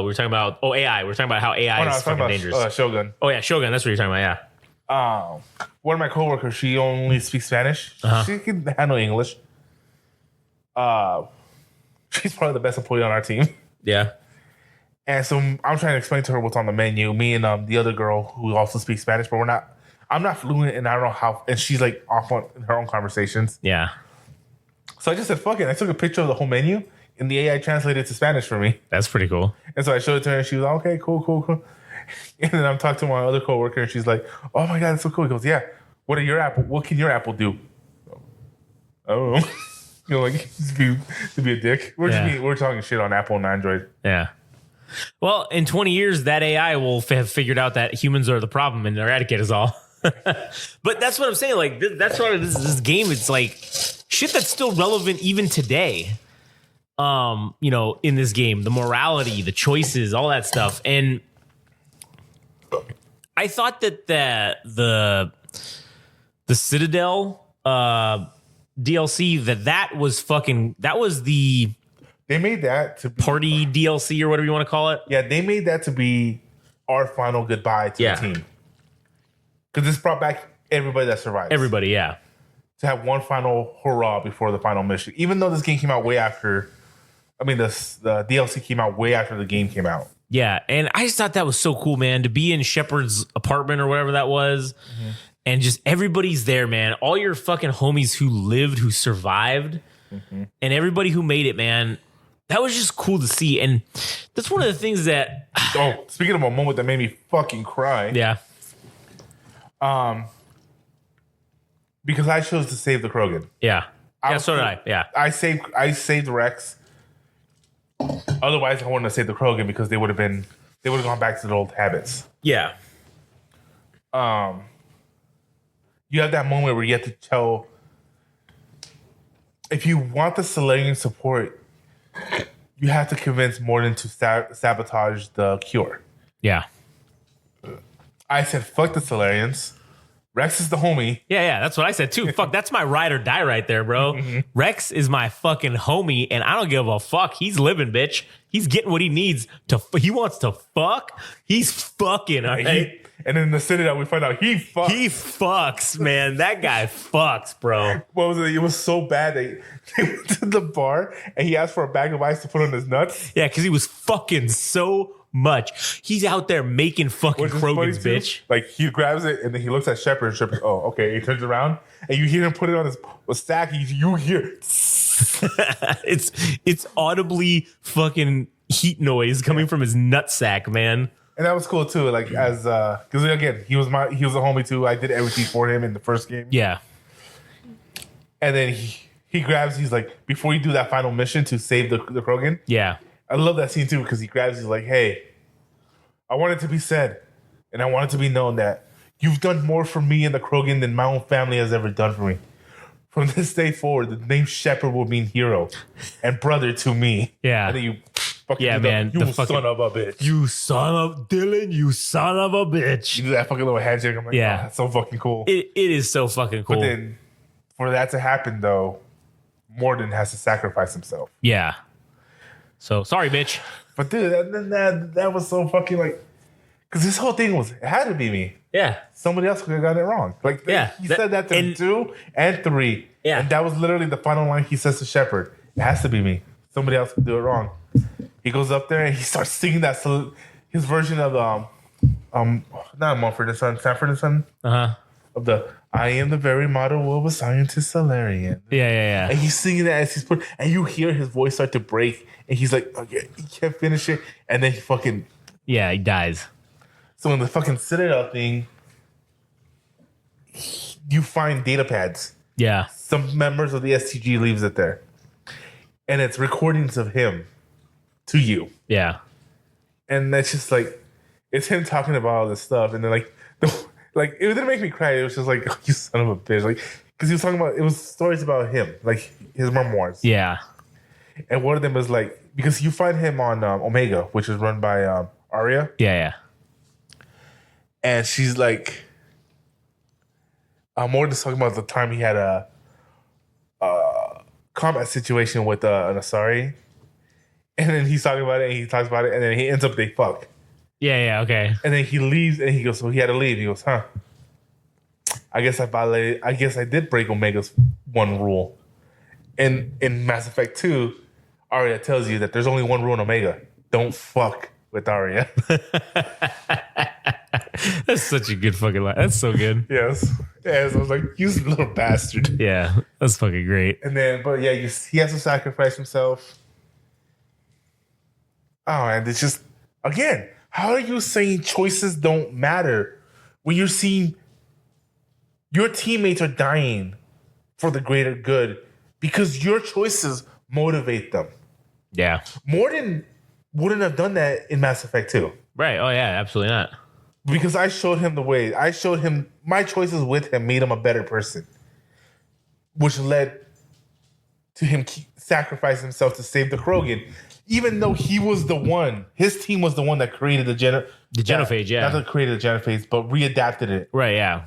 were talking about AI. We were talking about how AI is fucking dangerous. Shogun. Oh yeah, Shogun. That's what you're talking about. Yeah. One of my coworkers, she only speaks Spanish. She can handle English. She's probably the best employee on our team. Yeah. And so I'm trying to explain to her what's on the menu. Me and the other girl who also speaks Spanish, but I'm not fluent, and I don't know how. And she's like off on her own conversations. Yeah. So I just said, fuck it. I took a picture of the whole menu, and the AI translated it to Spanish for me. That's pretty cool. And so I showed it to her, and she was like, okay, cool. And then I'm talking to my other coworker, and she's like, oh my God, that's so cool. He goes, yeah, what can your Apple do? Oh, like, to be a dick. We're talking shit on Apple and Android. Yeah. Well, in 20 years, that AI will have figured out that humans are the problem and eradicate us all. But that's what I'm saying. Like, that's why this game, it's like shit that's still relevant even today. In this game, the morality, the choices, all that stuff. And I thought that the Citadel DLC that was the they made that to be, party DLC or whatever you want to call it. Yeah, they made that to be our final goodbye to the team. Because this brought back everybody that survived. Everybody, yeah. To have one final hurrah before the final mission. Even though this game came out way after, the DLC came out way after the game came out. Yeah, and I just thought that was so cool, man, to be in Shepard's apartment or whatever that was. Mm-hmm. And just everybody's there, man. All your fucking homies who lived, who survived, and everybody who made it, man. That was just cool to see. And that's one of the things that... Oh, speaking of a moment that made me fucking cry. Yeah. Because I chose to save the Krogan. Yeah. So did I. Yeah. I saved Rex. Otherwise, I wanted to save the Krogan because they would have gone back to their old habits. Yeah. You have that moment where you have to tell, if you want the Solarian support, you have to convince Morden to sabotage the cure. Yeah. I said, fuck the Solarians. Rex is the homie. Yeah, that's what I said too. Fuck, that's my ride or die right there, bro. Mm-hmm. Rex is my fucking homie, and I don't give a fuck. He's living, bitch. He's getting what he needs to. He wants to fuck. He's fucking, all right? And in the Citadel, we find out he fucks. He fucks, man. That guy fucks, bro. What was it? It was so bad they went to the bar, and he asked for a bag of ice to put on his nuts. Yeah, because he was fucking so much. He's out there making fucking Krogans, bitch. Like, he grabs it, and then he looks at Shepard, and Shepard, oh, okay. He turns around, and you hear him put it on his stack. You hear it's audibly fucking heat noise coming from his nutsack, man. And that was cool too. Like, as because again, he was a homie too. I did everything for him in the first game. Yeah. And then he grabs. He's like, before you do that final mission to save the Krogan. Yeah. I love that scene too because he grabs. He's like, hey, I want it to be said, and I want it to be known that you've done more for me and the Krogan than my own family has ever done for me. From this day forward, the name Shepard will mean hero and brother to me. Yeah. And then you. Yeah, man. You son of a bitch. You son of Dylan, you son of a bitch. You do that fucking little handshake. I'm like, yeah, that's so fucking cool. It is so fucking cool. But then for that to happen, though, Morden has to sacrifice himself. Yeah. So, sorry, bitch. But dude, that was so fucking like, because this whole thing it had to be me. Yeah. Somebody else could have gotten it wrong. Like, he said that to 2 and 3. Yeah. And that was literally the final line he says to Shepard. It has to be me. Somebody else could do it wrong. He goes up there and he starts singing his version of not Mumford & Son, Sanford & Son. Of the I am the very model of a scientist Solarian. Yeah. And he's singing that as he's and you hear his voice start to break, and he's like, okay, he can't finish it, and then he dies. So in the fucking Citadel thing, you find data pads. Yeah. Some members of the STG leaves it there. And it's recordings of him to you. Yeah. And that's just like, it's him talking about all this stuff. And then like it didn't make me cry. It was just like, oh, you son of a bitch. Like, because he was talking about, it was stories about him, like his memoirs. Yeah. And one of them was like, because you find him on Omega, which is run by Arya. Yeah. And she's like, Morden's talking about the time he had a combat situation with an Asari. And then he's talking about it, and he talks about it, and then he ends up, they fuck. Yeah, okay. And then he leaves, and he goes, so he had to leave. He goes, I guess I did break Omega's one rule. And in Mass Effect 2, Arya tells you that there's only one rule in Omega. Don't fuck with Arya. That's such a good fucking line. That's so good. Yes. I was like, you little bastard. Yeah, that's fucking great. And then, but yeah, he has to sacrifice himself. Oh, and it's just, again, how are you saying choices don't matter when you're seeing your teammates are dying for the greater good because your choices motivate them? Yeah. Morden wouldn't have done that in Mass Effect 2. Right. Oh, yeah, absolutely not. Because I showed him the way. I showed him my choices with him made him a better person, which led to him sacrificing himself to save the Krogan, even though he was the one. His team was the one that created the genophage. Yeah, not that created the genophage, but readapted it right. Yeah,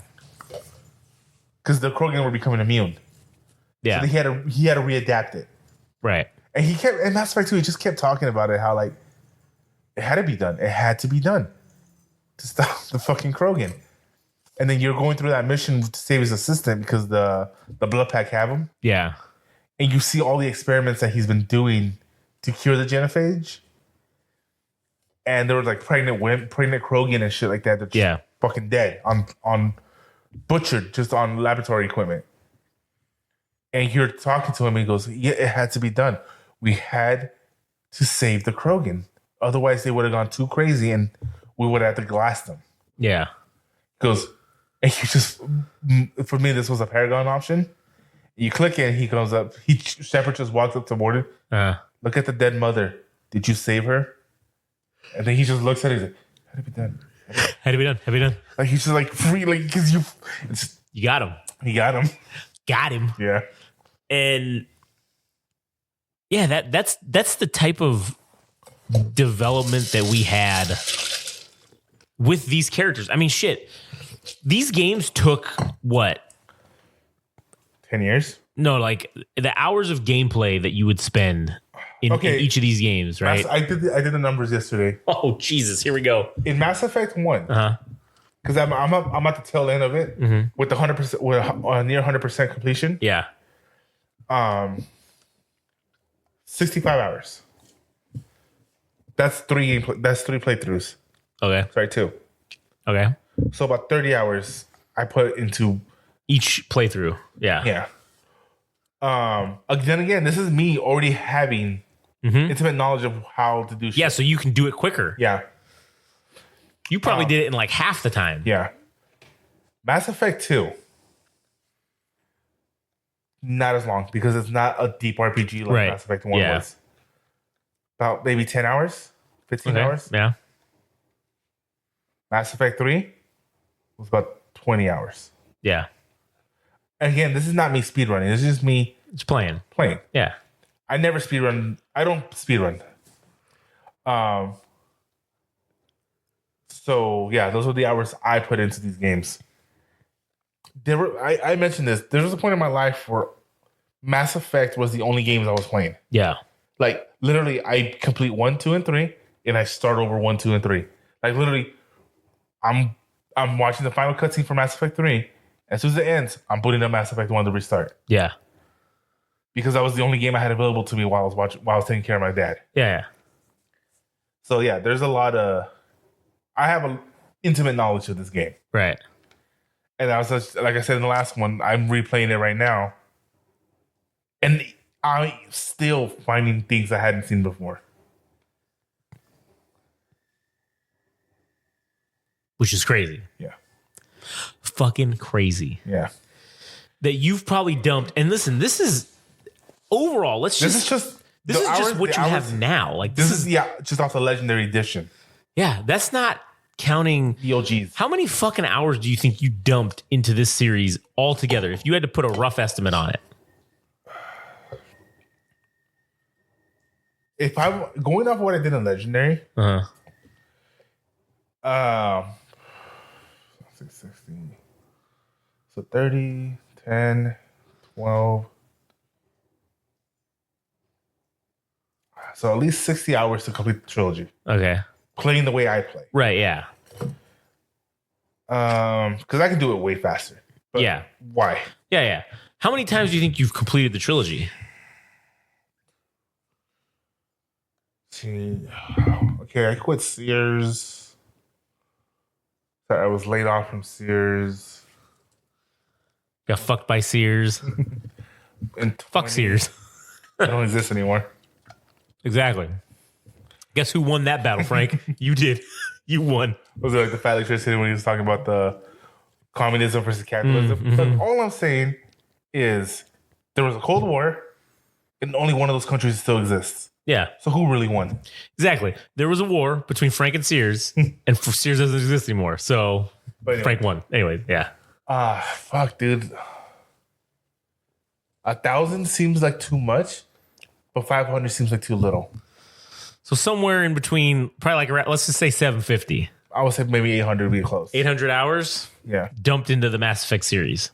because the Krogan were becoming immune. Yeah, so he had to readapt it. Right. And he kept, and Mass Effect 2, he just kept talking about it, how like it had to be done. It had to be done to stop the fucking Krogan. And then you're going through that mission to save his assistant because the blood pack have him. Yeah. And you see all the experiments that he's been doing to cure the genophage. And there was like pregnant Krogan and shit like that. That's just fucking dead on butchered just on laboratory equipment. And you're talking to him and he goes, yeah, it had to be done. We had to save the Krogan. Otherwise they would have gone too crazy and we would have had to glass them. Yeah. He goes, and you just, for me, this was a Paragon option. You click it and he comes up. Shepard just walks up to Morden. Look at the dead mother. Did you save her? And then he just looks at it. He's like, had to be done. Had to be done. Had to be done. Like he's just like free, like because you got him. He got him. Got him. Yeah. And yeah, that's the type of development that we had with these characters. I mean, shit. These games took what? 10 years? No, like the hours of gameplay that you would spend in each of these games, right? I did the numbers yesterday. Oh Jesus, here we go. In Mass Effect 1, because I'm at the tail end of it with the 100% with near 100% completion. Yeah. 65 hours. That's three playthroughs. Okay. Sorry, 2. Okay. So about 30 hours I put into each playthrough. Yeah. Yeah. Then again, this is me already having intimate knowledge of how to do shit. Yeah, so you can do it quicker. Yeah. You probably did it in like half the time. Yeah. Mass Effect 2. Not as long because it's not a deep RPG like Mass Effect 1 was. About maybe 10 hours, 15 hours. Yeah. Mass Effect 3 was about 20 hours. Yeah. Again, this is not me speedrunning. This is just me just playing. Yeah. I never speedrun. I don't speedrun. So yeah, those were the hours I put into these games. I mentioned this. There was a point in my life where Mass Effect was the only games I was playing. Yeah. Like literally I complete 1, 2, and 3 and I start over 1, 2, and 3. Like literally I'm watching the final cutscene for Mass Effect 3. As soon as it ends, I'm booting up Mass Effect 1 to restart. Yeah. Because that was the only game I had available to me while I was taking care of my dad. Yeah. So yeah, there's a lot of I have an intimate knowledge of this game. Right. And I was just, like I said in the last one, I'm replaying it right now. And I'm still finding things I hadn't seen before. Which is crazy. Yeah. Fucking crazy. Yeah. That you've probably dumped. And listen, this is overall, this is just what you have now. Like this is just off the Legendary Edition. Yeah, that's not counting the OGs. How many fucking hours do you think you dumped into this series altogether? If you had to put a rough estimate on it. If I'm going off of what I did in Legendary, 16. So 30, 10, 12. So at least 60 hours to complete the trilogy. Okay. Playing the way I play. Right, yeah. Because I can do it way faster. But yeah. Why? Yeah. How many times do you think you've completed the trilogy? Okay, I quit Sears. I was laid off from Sears. Got fucked by Sears. Fuck Sears. They don't exist anymore. Exactly. Guess who won that battle, Frank? You did. You won. Was it like the fat electricity when he was talking about the communism versus capitalism? But all I'm saying is there was a Cold War, and only one of those countries still exists. Yeah. So who really won? Exactly. There was a war between Frank and Sears, and Sears doesn't exist anymore. So Anyway. Frank won. Anyway, yeah. Fuck, dude. 1,000 seems like too much, but 500 seems like too little. So somewhere in between, probably like around, let's just say 750. I would say maybe 800 would be close. 800 hours Yeah. dumped into the Mass Effect series.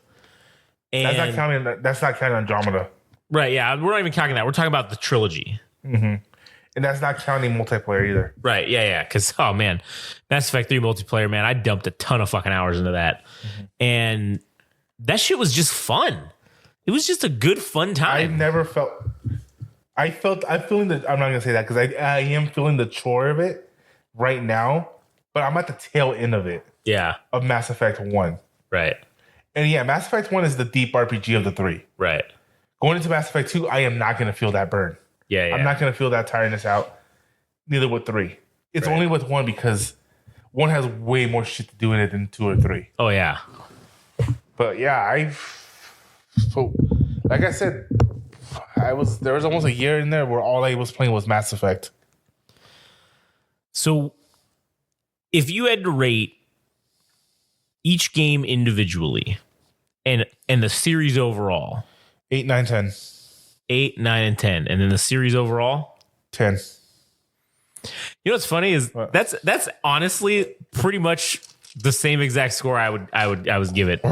And That's not counting Andromeda. right, yeah. We're not even counting that. We're talking about the trilogy. And that's not counting multiplayer either. Right, yeah. Because, oh, man. Mass Effect 3 multiplayer, man. I dumped a ton of fucking hours into that. And that shit was just fun. It was just a good, fun I time. never felt... I'm feeling the... I'm not going to say that because I am feeling the chore of it right now, but I'm at the tail end of it, Yeah, of Mass Effect 1. right, And yeah, Mass Effect 1 is the deep RPG of the three. right. Going into Mass Effect 2, I am not going to feel that burn. Yeah. I'm not going to feel that tiredness out. Neither with 3. It's only with 1 because 1 has way more shit to do in it than 2 or 3. Oh, yeah. But yeah, so like I said, there was almost a year in there where all I was playing was Mass Effect. So if you had to rate each game individually and the series overall, 8, 9, 10. 8, 9, and 10, and then the series overall, 10. you know what's funny is What? that's honestly pretty much the same exact score I would give it.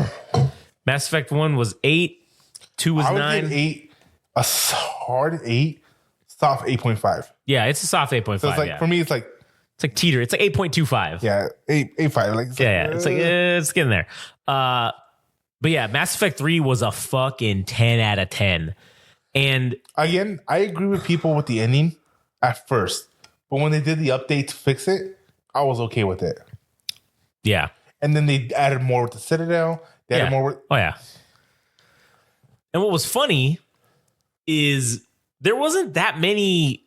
Mass Effect 1 was 8, 2 was I would 9. give 8 a hard 8, soft 8.5. Yeah, it's a soft 8.5. So it's like yeah. for me, it's like It's like teeter. It's like 8.25. yeah, 8.5. Like It's like it's getting there. But yeah, Mass Effect 3 was a fucking 10 out of 10. And again, I agree with people with the ending at first, but when they did the update to fix it, I was okay with it. yeah. And then they added more with the Citadel. They added more with Oh yeah. And what was funny is there wasn't that many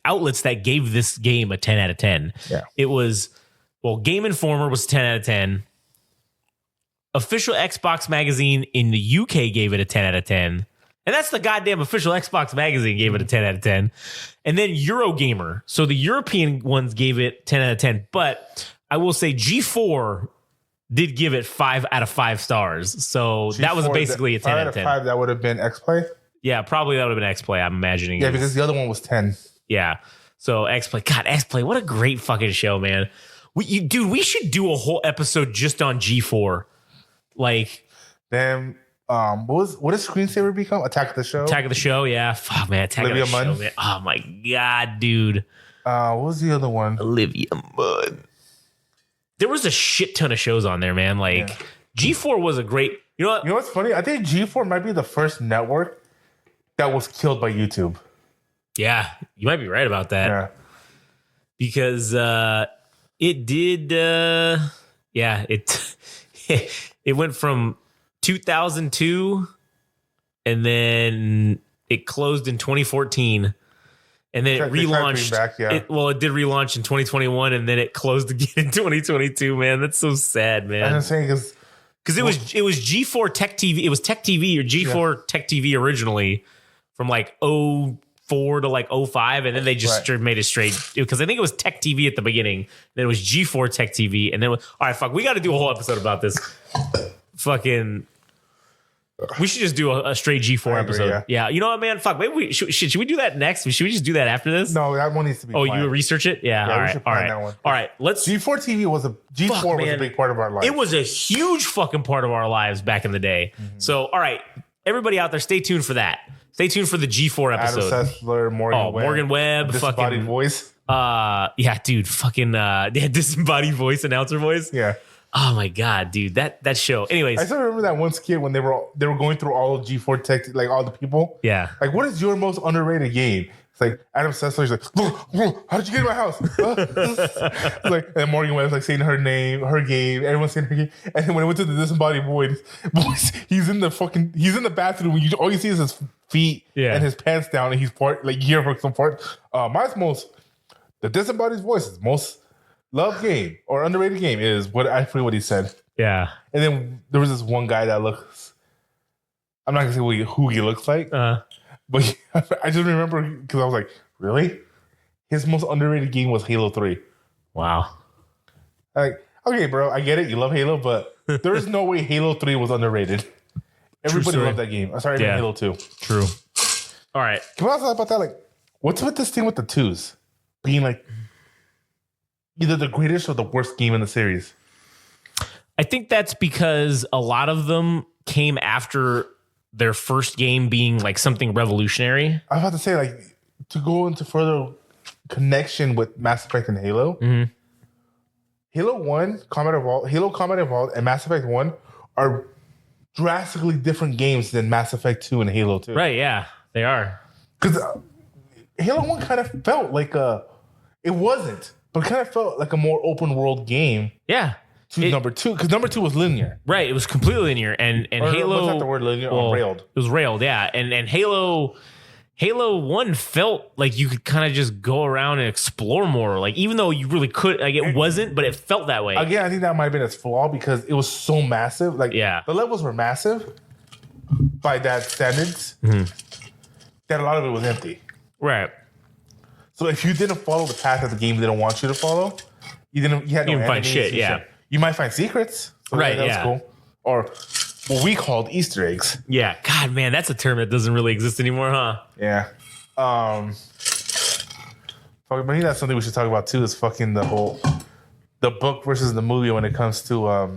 outlets that gave this game a 10 out of 10. Yeah. It was, well, Game Informer was 10 out of 10. Official Xbox Magazine in the UK gave it a 10 out of 10. And that's the goddamn official Xbox Magazine gave it a 10 out of 10. And then Eurogamer. So the European ones gave it 10 out of 10. But I will say G4 did give it 5 out of 5 stars. So that was G4, basically a 10 out of 10. 5, that would have been X-Play. Yeah, probably that would have been X-Play, I'm imagining. Yeah, because the other one was 10. Yeah. So X-Play. God, X-Play, what a great fucking show, man. We should do a whole episode just on G4. Like, Then what does Screensaver become? Attack of the Show? Attack of the Show, yeah. Fuck, man. Attack Olivia of the Munn? Show, man. Oh, my God, dude. What was the other one? Olivia Munn. There was a shit ton of shows on there, man. Like, G4 was a great... You know what? You know what's funny? I think G4 might be the first network that was killed by YouTube. Yeah, you might be right about that. Yeah. Because it did... it went from 2002 and then it closed in 2014 and then it They tried to bring relaunched back, yeah. it did relaunch in 2021 and then it closed again in 2022. Man, that's so sad, man. I'm saying Because it was G4 Tech TV. It was Tech TV or G4 Tech TV originally from like 04 to like 05, and then they just made it straight. Because I think it was Tech TV at the beginning. Then it was G4 Tech TV, and then all right, fuck, we got to do a whole episode about this. Fucking, we should just do a straight G4 episode. Yeah, you know what, man? Fuck, maybe we should we do that next? Should we just do that after this? no, that one needs to be. Oh, planned. you research it? Yeah. Yeah, All we right. should All plan right. that one. All right. Let's. G4 TV was a big part of our life. It was a huge fucking part of our lives back in the day. So, all right, everybody out there, stay tuned for that. Stay tuned for the G4 episode. Adam Sessler, Morgan Webb. Morgan Webb, Disembodied fucking voice. yeah, dude, fucking disembodied voice, announcer voice. Yeah. Oh my god, dude, that show. Anyways, I still remember that one skit when they were going through all of G4 Tech, like all the people. yeah, Like, what is your most underrated game? It's like Adam Sessler's like, how did you get in my house? It's like, and Morgan Webb's like saying her name, her game, everyone's saying her game. And then when it went to the disembodied voice, he's in the bathroom. All you see is his feet Yeah. and his pants down, and he's like here for some part. The disembodied voices most loved game or underrated game is I forget what he said. Yeah. And then there was this one guy that looks. I'm not gonna say who he looks like, but I just remember because I was like, really? His most underrated game was Halo 3. Wow. Like, okay, bro, I get it. You love Halo, but there is no way Halo 3 was underrated. Everybody loved that game. I'm sorry, I meant Halo 2. True. All right. Can we also talk about that? Like, what's with this thing with the twos being like either the greatest or the worst game in the series? I think that's because a lot of them came after their first game being like something revolutionary. I was about to say, like, to go into further connection with Mass Effect and Halo. Mm-hmm. Halo 1, Halo Combat Evolved, and Mass Effect 1 are drastically different games than Mass Effect 2 and Halo 2. Right, yeah, they are. Because Halo 1 kind of felt like it wasn't, but kind of felt like a more open world game. Yeah. To number 2, because number 2 was linear. Right, it was completely linear. And Halo... What's not the word linear? Railed. It was railed, yeah. And Halo 1 felt like you could kind of just go around and explore more. Like, even though you really could, like, it wasn't, but it felt that way. Again, I think that might have been its flaw because it was so massive. Like, yeah. The levels were massive by that standards that a lot of it was empty. Right. So if you didn't follow the path that the game didn't want you to follow, you had no didn't find shit, yeah. You might find secrets. So right, that was cool. Or what we called Easter eggs. Yeah. God, man, that's a term that doesn't really exist anymore, huh? Yeah. Maybe that's something we should talk about too, is fucking the book versus the movie when it comes to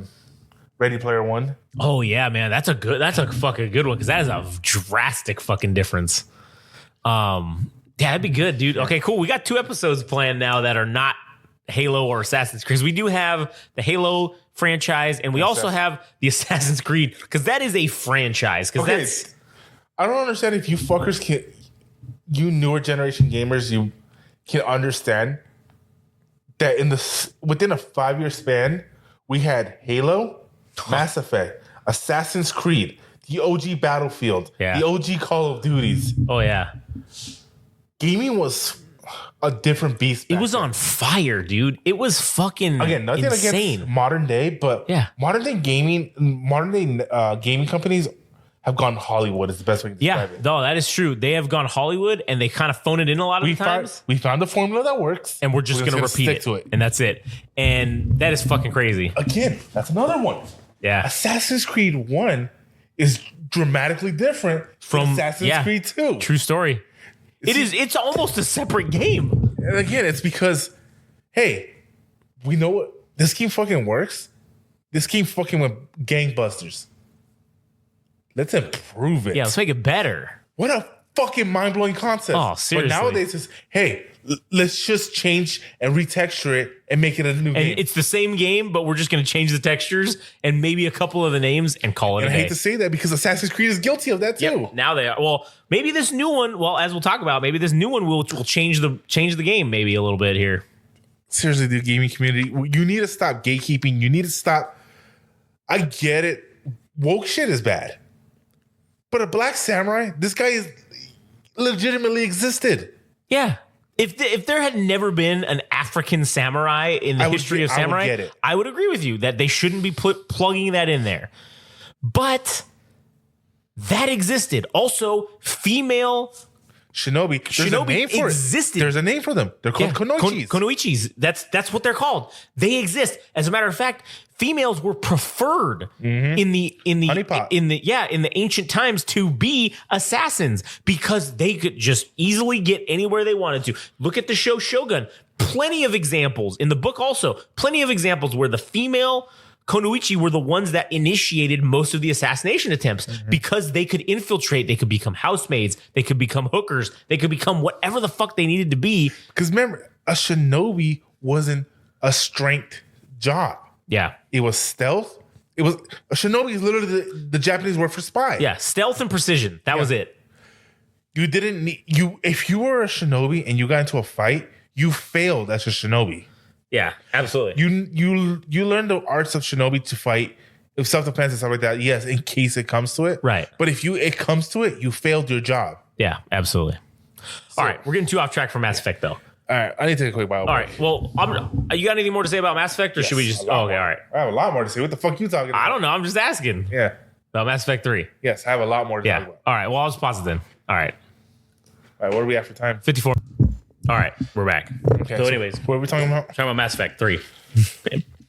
Ready Player One. Oh yeah, man. That's a fucking good one, because that is a drastic fucking difference. Yeah, that'd be good, dude. Okay, cool. We got 2 episodes planned now that are not Halo or Assassin's Creed. We do have the Halo franchise, and we also have the Assassin's Creed, because that is a franchise. Because I don't understand if you fuckers you newer generation gamers, you can understand that within a 5-year span, we had Halo, Mass Effect, Assassin's Creed, the OG Battlefield, the OG Call of Duties. Oh yeah, gaming was a different beast. It was on fire, dude. It was fucking nothing insane. Against modern day, but modern day gaming companies have gone Hollywood is the best way to describe it. No, that is true. They have gone Hollywood, and they kind of phone it in a lot of times. We found the formula that works, and we're just going to repeat it, to it, and that's it. And that is fucking crazy. Again, that's another one. Yeah, Assassin's Creed 1 is dramatically different from Assassin's Creed 2. True story. It's almost a separate game. And again, it's because, hey, we know what this game fucking works. This game fucking went gangbusters. Let's improve it. Yeah, let's make it better. What a fucking mind-blowing concept. Oh, seriously. But nowadays it's, hey, let's just change and retexture it and make it a new game. And it's the same game, but we're just going to change the textures and maybe a couple of the names and call it a day. I hate to say that because Assassin's Creed is guilty of that too. Yep, now they are. Well, maybe this new one, as we'll talk about, maybe this new one will change the game maybe a little bit here. Seriously, the gaming community, you need to stop gatekeeping. You need to stop. I get it. Woke shit is bad. But a black samurai, this guy is legitimately existed. Yeah. If there had never been an African samurai in the history of samurai, I would agree with you that they shouldn't be plugging that in there. But that existed. Also, female shinobi. There's a name for existed. There's a name for them. They're called konoichis. Konoichis. That's what they're called. They exist. As a matter of fact, females were preferred in the ancient times to be assassins because they could just easily get anywhere they wanted to. Look at the show Shogun. Plenty of examples in the book. Also, plenty of examples where the female konoichi were the ones that initiated most of the assassination attempts because they could infiltrate. They could become housemaids. They could become hookers. They could become whatever the fuck they needed to be. Because remember, a shinobi wasn't a strength job. Yeah. It was stealth. It was a shinobi is literally the Japanese word for spy. Yeah, stealth and precision. That was it. You didn't need if you were a shinobi and you got into a fight, you failed as a shinobi. Yeah, absolutely. You learned the arts of shinobi to fight if self-defense and stuff like that, yes, in case it comes to it. Right. But if it comes to it, you failed your job. Yeah, absolutely. All right, we're getting too off track from Mass Effect, though. All right, I need to take a quick bio. All right, well, you got anything more to say about Mass Effect, or should we just? Oh, okay, all right. I have a lot more to say. What the fuck you talking about? I don't know. I'm just asking. Yeah. About Mass Effect 3. Yes, I have a lot more to talk Yeah. about. All right. Well, I'll just pause it then. All right. All right, what are we at for time? 54. All right, we're back. Okay. So, anyways, what are we talking about? talking about Mass Effect 3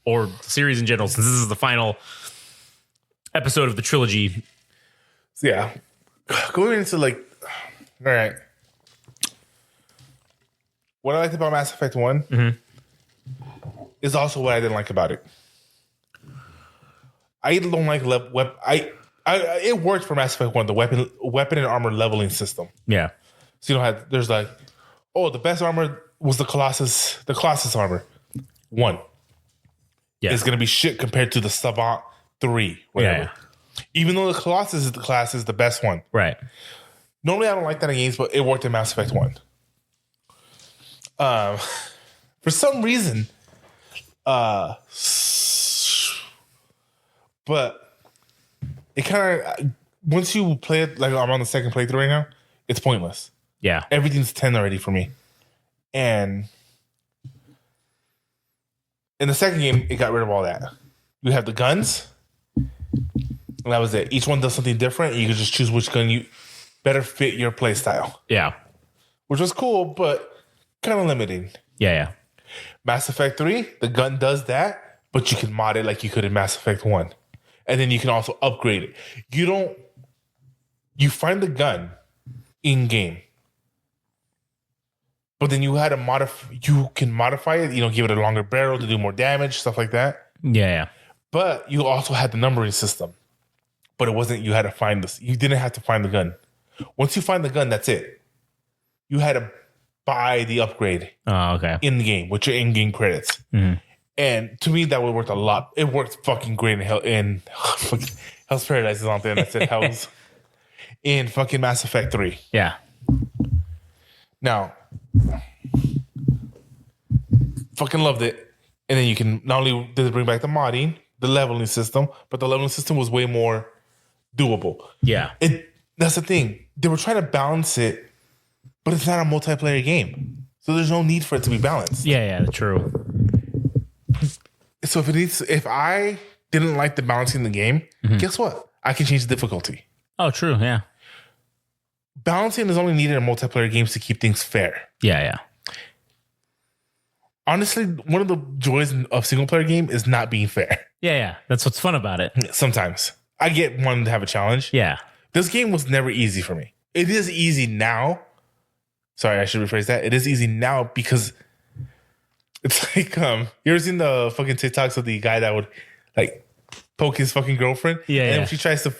or the series in general, since this is the final episode of the trilogy. So, yeah. Going into all right. What I liked about Mass Effect 1 is also what I didn't like about it. I don't like it worked for Mass Effect 1, the weapon and armor leveling system. Yeah. So you don't have there's the best armor was the Colossus armor. 1. Yeah. It's gonna be shit compared to the Savant 3, whatever. Yeah. Even though the Colossus is the best one. Right. Normally I don't like that in games, but it worked in Mass Effect 1. For some reason, but it kind of once you play it, like I'm on the second playthrough right now, it's pointless. Yeah. Everything's 10 already for me, and in the second game, it got rid of all that. You have the guns, and that was it. Each one does something different, and you can just choose which gun you better fit your play style. Yeah. Which was cool, but kind of limiting. Yeah. Yeah. Mass Effect 3, the gun does that, but you can mod it like you could in Mass Effect 1. And then you can also upgrade it. You find the gun in game, but then you can modify it, give it a longer barrel to do more damage, stuff like that. Yeah. Yeah. But you also had the numbering system, but it wasn't, you didn't have to find the gun. Once you find the gun, that's it. You had to buy the upgrade in the game with your in-game credits. Mm-hmm. And to me, that would work a lot. It worked fucking great in Hell's Paradise is on there. And I said Hell's in fucking Mass Effect 3. Yeah. Now, fucking loved it. And then you can not only did it bring back the modding, the leveling system, but the leveling system was way more doable. Yeah. That's the thing. They were trying to balance it, but it's not a multiplayer game. So there's no need for it to be balanced. Yeah, true. So if I didn't like the balancing in the game, guess what? I can change the difficulty. Oh, true, yeah. Balancing is only needed in multiplayer games to keep things fair. Yeah. Honestly, one of the joys of single player game is not being fair. Yeah. That's what's fun about it. Sometimes. I get one to have a challenge. Yeah. This game was never easy for me. It is easy now. Sorry, I should rephrase that. It is easy now because it's like, you ever seen the fucking TikToks of the guy that would poke his fucking girlfriend? Yeah. And when she tries to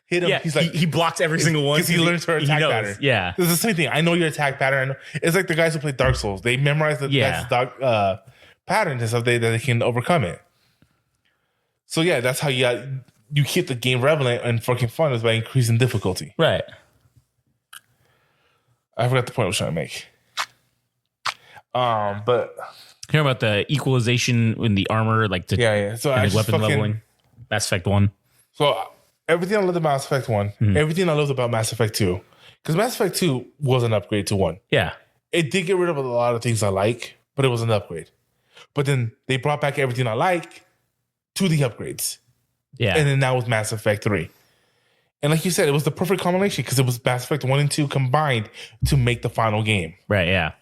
hit him, he's like, he blocks every single one because he learns her attack pattern. Yeah. It's the same thing. I know your attack pattern. It's like the guys who play Dark Souls. They memorize the patterns and stuff that they can overcome it. So yeah, that's how you keep the game relevant and fucking fun is by increasing difficulty. Right. I forgot the point I was trying to make. But hear about the equalization in the armor, So and the weapon leveling. Mass Effect 1. So everything I loved about Mass Effect 1, everything I loved about Mass Effect 2, because Mass Effect 2 was an upgrade to 1. Yeah. It did get rid of a lot of things I like, but it was an upgrade. But then they brought back everything I like to the upgrades. Yeah. And then now with Mass Effect 3. And like you said, it was the perfect combination because it was Mass Effect 1 and 2 combined to make the final game. Right, yeah.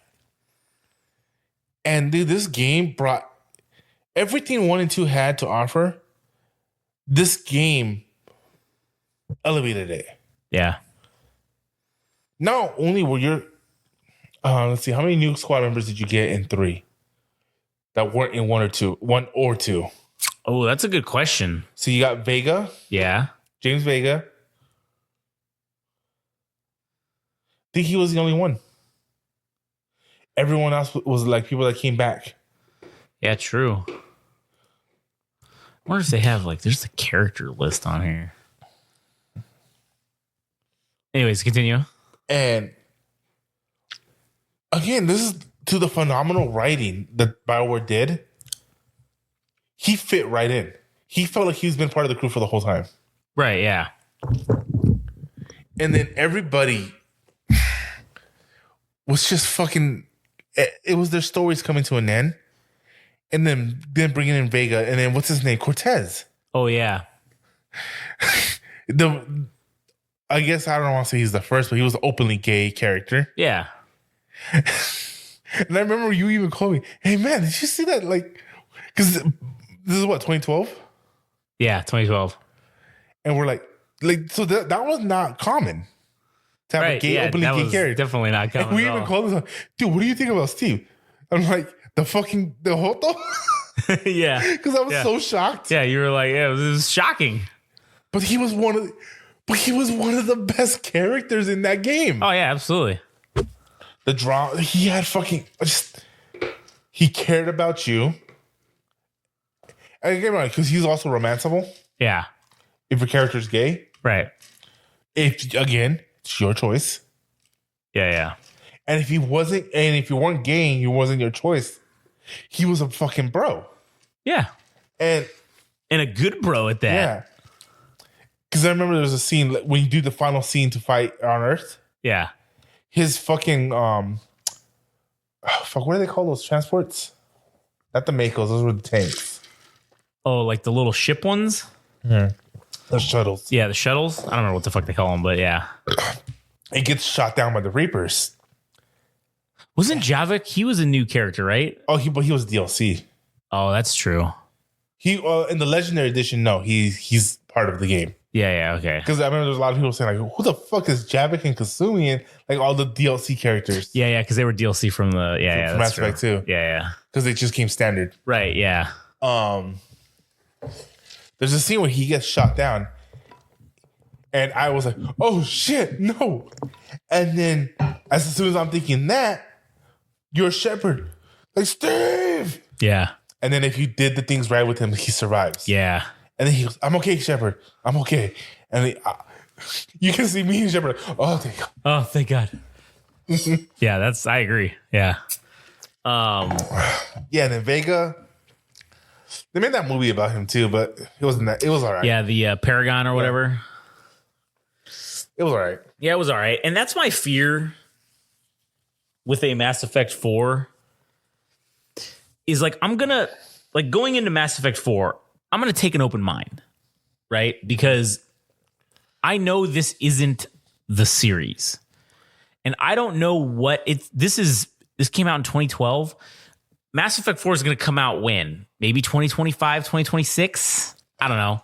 And dude, this game brought everything 1 and 2 had to offer. This game elevated it. Yeah. Not only were your let's see, how many new squad members did you get in 3 that weren't in 1 or 2? Oh, that's a good question. So you got Vega. Yeah. James Vega. I think he was the only one. Everyone else was like people that came back. Yeah, true. I wonder if they have there's a character list on here. Anyways, continue. And again, this is to the phenomenal writing that BioWare did. He fit right in. he felt like he's been part of the crew for the whole time. Right, yeah. And then everybody was just fucking. It was their stories coming to an end, and then bringing in Vega, and then what's his name, Cortez. Oh yeah. I guess I don't want to say he's the first, but he was an openly gay character. Yeah. And I remember you even called me, "Hey man, did you see that?" Like, because this is what 2012. Yeah, 2012. And we're like so that was not common to have a gay, openly that gay was character. Definitely not common. And we even called him, dude, what do you think about Steve? I'm like, the Hoto? Yeah. Because I was so shocked. Yeah, you were like, yeah, it was shocking. But he was one of the best characters in that game. Oh yeah, absolutely. The drama, he had he cared about you. And again, right, because he's also romanceable. Yeah. If your character's gay. Right. It's your choice. Yeah. And if you weren't gay and you wasn't your choice, he was a fucking bro. Yeah. And a good bro at that. Yeah. Because I remember there was a scene when you do the final scene to fight on Earth. Yeah. His fucking what do they call those transports? Not the Makos, those were the tanks. Oh, like the little ship ones? Yeah. The shuttles. Yeah, the shuttles. I don't remember what the fuck they call them, but yeah. It gets shot down by the Reapers. Wasn't Javik? He was a new character, right? Oh, but he was DLC. Oh, that's true. He in the Legendary Edition, no, he's part of the game. Yeah, okay. Because I remember there's a lot of people saying like, "Who the fuck is Javik and Kasumi?" And like all the DLC characters. Yeah, because they were DLC from the from Mass Effect 2. Yeah. Because they just came standard. Right. Yeah. There's a scene where he gets shot down, and I was like, "Oh shit, no!" And then as soon as I'm thinking that, you're Shepard, like Steve. Yeah. And then if you did the things right with him, he survives. Yeah. And then he goes, "I'm okay, Shepard. I'm okay." And you can see me and Shepard. Like, oh, thank God. Oh, thank God. Yeah, I agree. Yeah. Yeah, and then Vega. They made that movie about him too, but it wasn't that. It was all right. Yeah, the Paragon or whatever. It was all right. Yeah, it was all right. And that's my fear with a Mass Effect 4 is like, I'm going to, like going into Mass Effect 4, I'm going to take an open mind, right? Because I know this isn't the series. And I don't know what this came out in 2012. Mass Effect 4 is going to come out when? Maybe 2025, 2026? I don't know.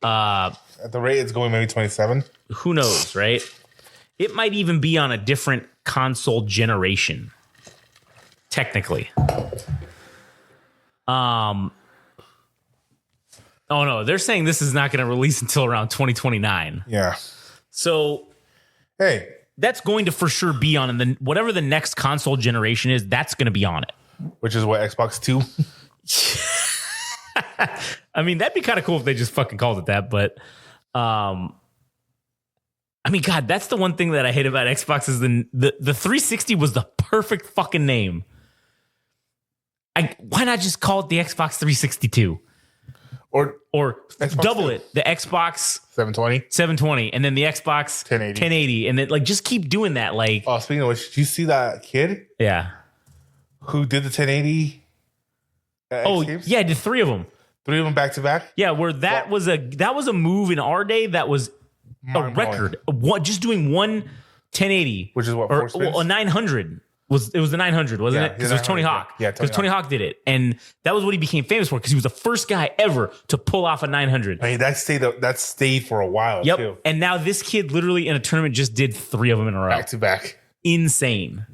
At the rate it's going, maybe 27. Who knows, right? It might even be on a different console generation, technically. Oh no, they're saying this is not going to release until around 2029. Yeah. So, hey, that's going to for sure be on whatever the next console generation is. That's going to be on it. Which is what, Xbox 2? I mean, that'd be kind of cool if they just fucking called it that. But, I mean, God, that's the one thing that I hate about Xbox is the 360 was the perfect fucking name. Why not just call it the Xbox 362? Or Xbox double 2. it, the Xbox 720, and then the Xbox 1080, and then like just keep doing that. Like, oh, speaking of which, did you see that kid? Yeah. Who did the 1080? Games? Yeah, I did 3 of them. 3 of them back to back. Yeah, where that was a move in our day that was a record. Just doing one 1080, which is what, 4 spins? A 900. It was the 900, wasn't it? Because it was Tony Hawk. Yeah, because Tony Hawk did it, and that was what he became famous for. Because he was the first guy ever to pull off a 900. I mean, that stayed for a while. Yep. Too. And now this kid literally in a tournament just did 3 of them in a row, back to back. Insane.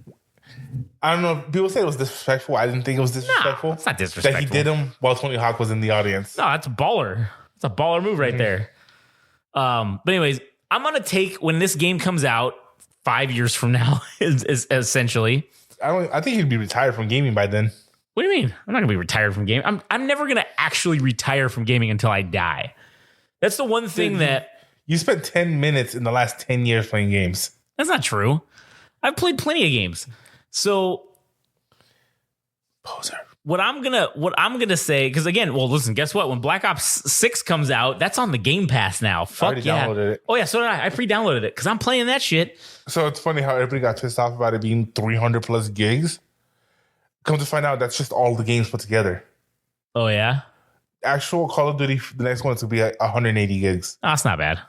I don't know. People say it was disrespectful. I didn't think it was disrespectful. It's not disrespectful. That he did them while Tony Hawk was in the audience. No, that's a baller. It's a baller move right there. But anyways, I'm gonna take when this game comes out 5 years from now, is essentially. I think he'd be retired from gaming by then. What do you mean? I'm not gonna be retired from gaming. I'm never gonna actually retire from gaming until I die. That's the one thing that you spent 10 minutes in the last 10 years playing games. That's not true. I've played plenty of games. So poser. what I'm gonna say, because again, well, listen, guess what? When Black Ops 6 comes out, that's on the Game Pass now. Fuck already yeah! downloaded it. Oh yeah, so did I. I pre-downloaded it because I'm playing that shit. So it's funny how everybody got pissed off about it being 300 plus gigs. Come to find out, that's just all the games put together. Oh yeah, Actual Call of Duty, the next one's to be 180 gigs. oh, that's not bad.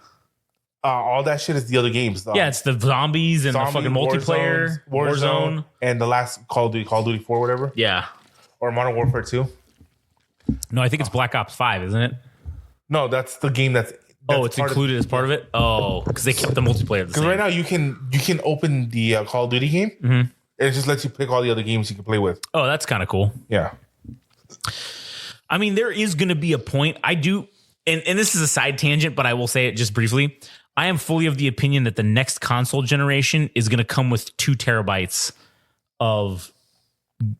All that shit is the other games. Yeah, it's the zombies and the fucking multiplayer, Warzone, and the last Call of Duty 4, whatever, Yeah. or Modern Warfare 2. No, I think it's Black Ops 5, isn't it? No, that's the game that's It's included as part of it. Oh, because they kept the multiplayer the Because same. right now you can open the Call of Duty game, and it just lets you pick all the other games you can play with. Oh, that's kind of cool. Yeah. I mean, there is going to be a point. I do, and this is a side tangent, but I will say it just briefly. I am fully of the opinion that the next console generation is going to come with 2 terabytes of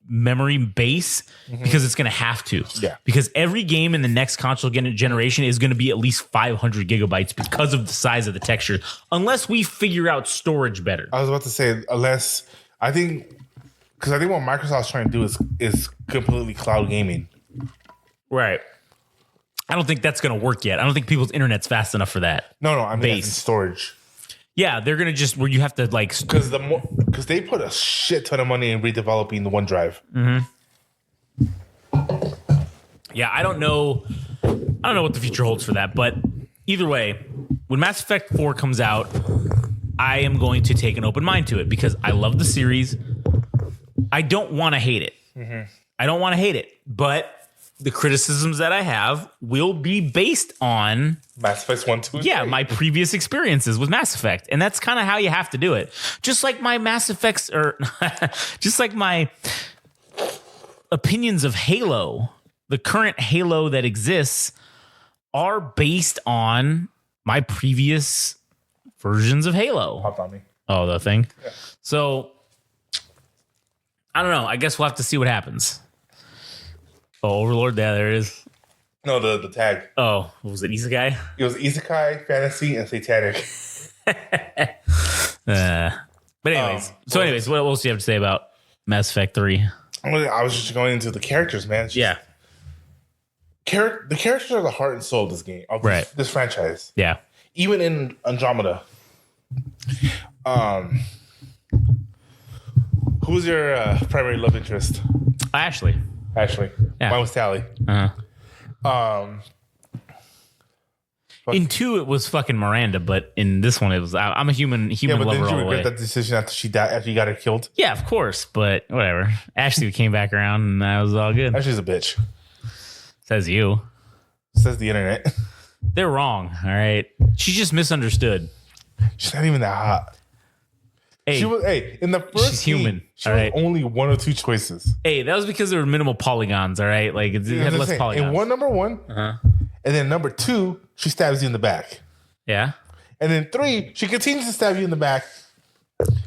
memory base because it's going to have to. Yeah. Because every game in the next console generation is going to be at least 500 gigabytes because of the size of the texture, unless we figure out storage better. I was about to say, unless I think what Microsoft's trying to do is completely cloud gaming. Right. I don't think that's going to work yet. I don't think people's internet's fast enough for that. No, I mean Base. in storage. Yeah, they're going to just where you have to like Because they put a shit ton of money in redeveloping the OneDrive. Yeah, I don't know what the future holds for that, but either way, when Mass Effect 4 comes out, I am going to take an open mind to it because I love the series. I don't want to hate it. I don't want to hate it, but the criticisms that I have will be based on Mass Effect 1, 2, and 3. my previous experiences with Mass Effect. And that's kind of how you have to do it. Just like my Mass Effects or just like my opinions of Halo, the current Halo that exists are based on my previous versions of Halo. Popped on me. Oh, the thing. Yeah. So I don't know. I guess we'll have to see what happens. Oh, Overlord. Yeah, there it is. No, the tag. Oh, what was it? Isekai? It was Isekai, Fantasy, and Satanic. But anyways, what else do you have to say about Mass Effect 3? I was just going into the characters, man. Yeah. The characters are the heart and soul of this game, of this franchise. Yeah. Even in Andromeda. Who's your primary love interest? Ashley. Yeah. Mine was Tally. In 2, it was fucking Miranda, but in this one, it was I'm a human but lover didn't you all the way. regret that decision after she died? After you got her killed? Yeah, of course, but whatever. Ashley came back around, and that was all good. Ashley's a bitch. Says you. Says the internet. They're wrong. All right. She just misunderstood. She's not even that hot. Hey, She was in the first she's human, She all was right? only 1 or 2 choices. hey, that was because there were minimal polygons. All right, like it had less polygons. In number 1, and then number 2, she stabs you in the back, Yeah, and then 3, she continues to stab you in the back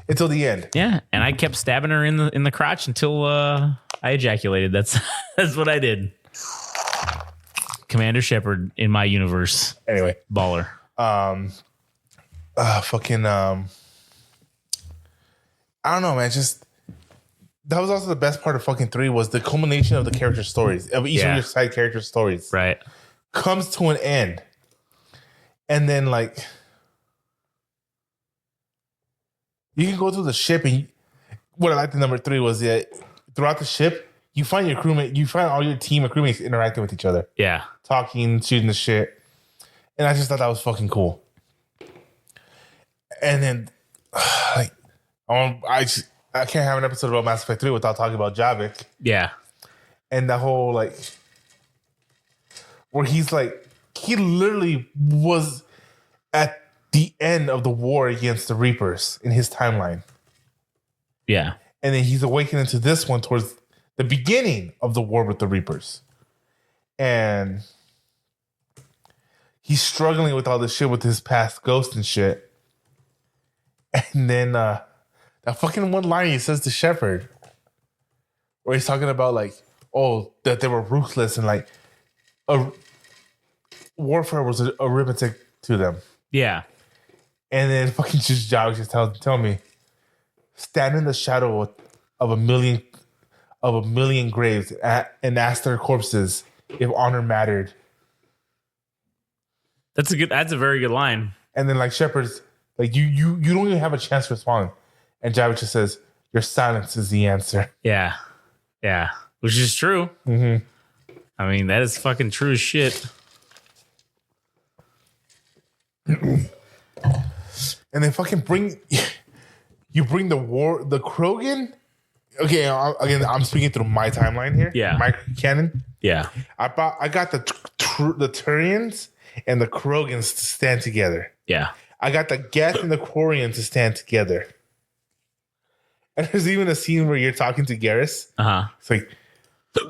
until the end. yeah. And I kept stabbing her in the crotch until I ejaculated. That's what I did. Commander Shepard in my universe. Anyway, Baller. I don't know, man. Just that was also the best part of fucking 3 was the culmination of the character stories of each of your side character stories. Right. Comes to an end, and then like you can go through the ship, and what I liked in number 3 was that throughout the ship you find your crewmate, you find all your team and crewmates interacting with each other, Yeah. talking, shooting the shit, and I just thought that was fucking cool. And then like I can't have an episode about Mass Effect 3 without talking about Javik Yeah. and that whole like where he's like he literally was at the end of the war against the Reapers in his timeline. Yeah. And then he's awakening to this one towards the beginning of the war with the Reapers. And he's struggling with all this shit with his past ghost and shit. And then that fucking one line he says to Shepard, where he's talking about like, oh, that they were ruthless and like warfare was arithmetic to them. Yeah. And then fucking just tell me, stand in the shadow of a million of a million graves and asked their corpses if honor mattered. That's a very good line. And then like Shepard's like you don't even have a chance to respond. And Javich just says, your silence is the answer. Yeah. Yeah. Which is true. Mm-hmm. I mean, that is fucking true as shit. And then fucking bring the Krogan. Okay, again, I'm speaking through my timeline here. Yeah. My canon. Yeah. I got the Turians and the Krogans to stand together. Yeah. I got the Geth and the Quarians to stand together. And there's even a scene where you're talking to Garrus. Uh-huh. It's like,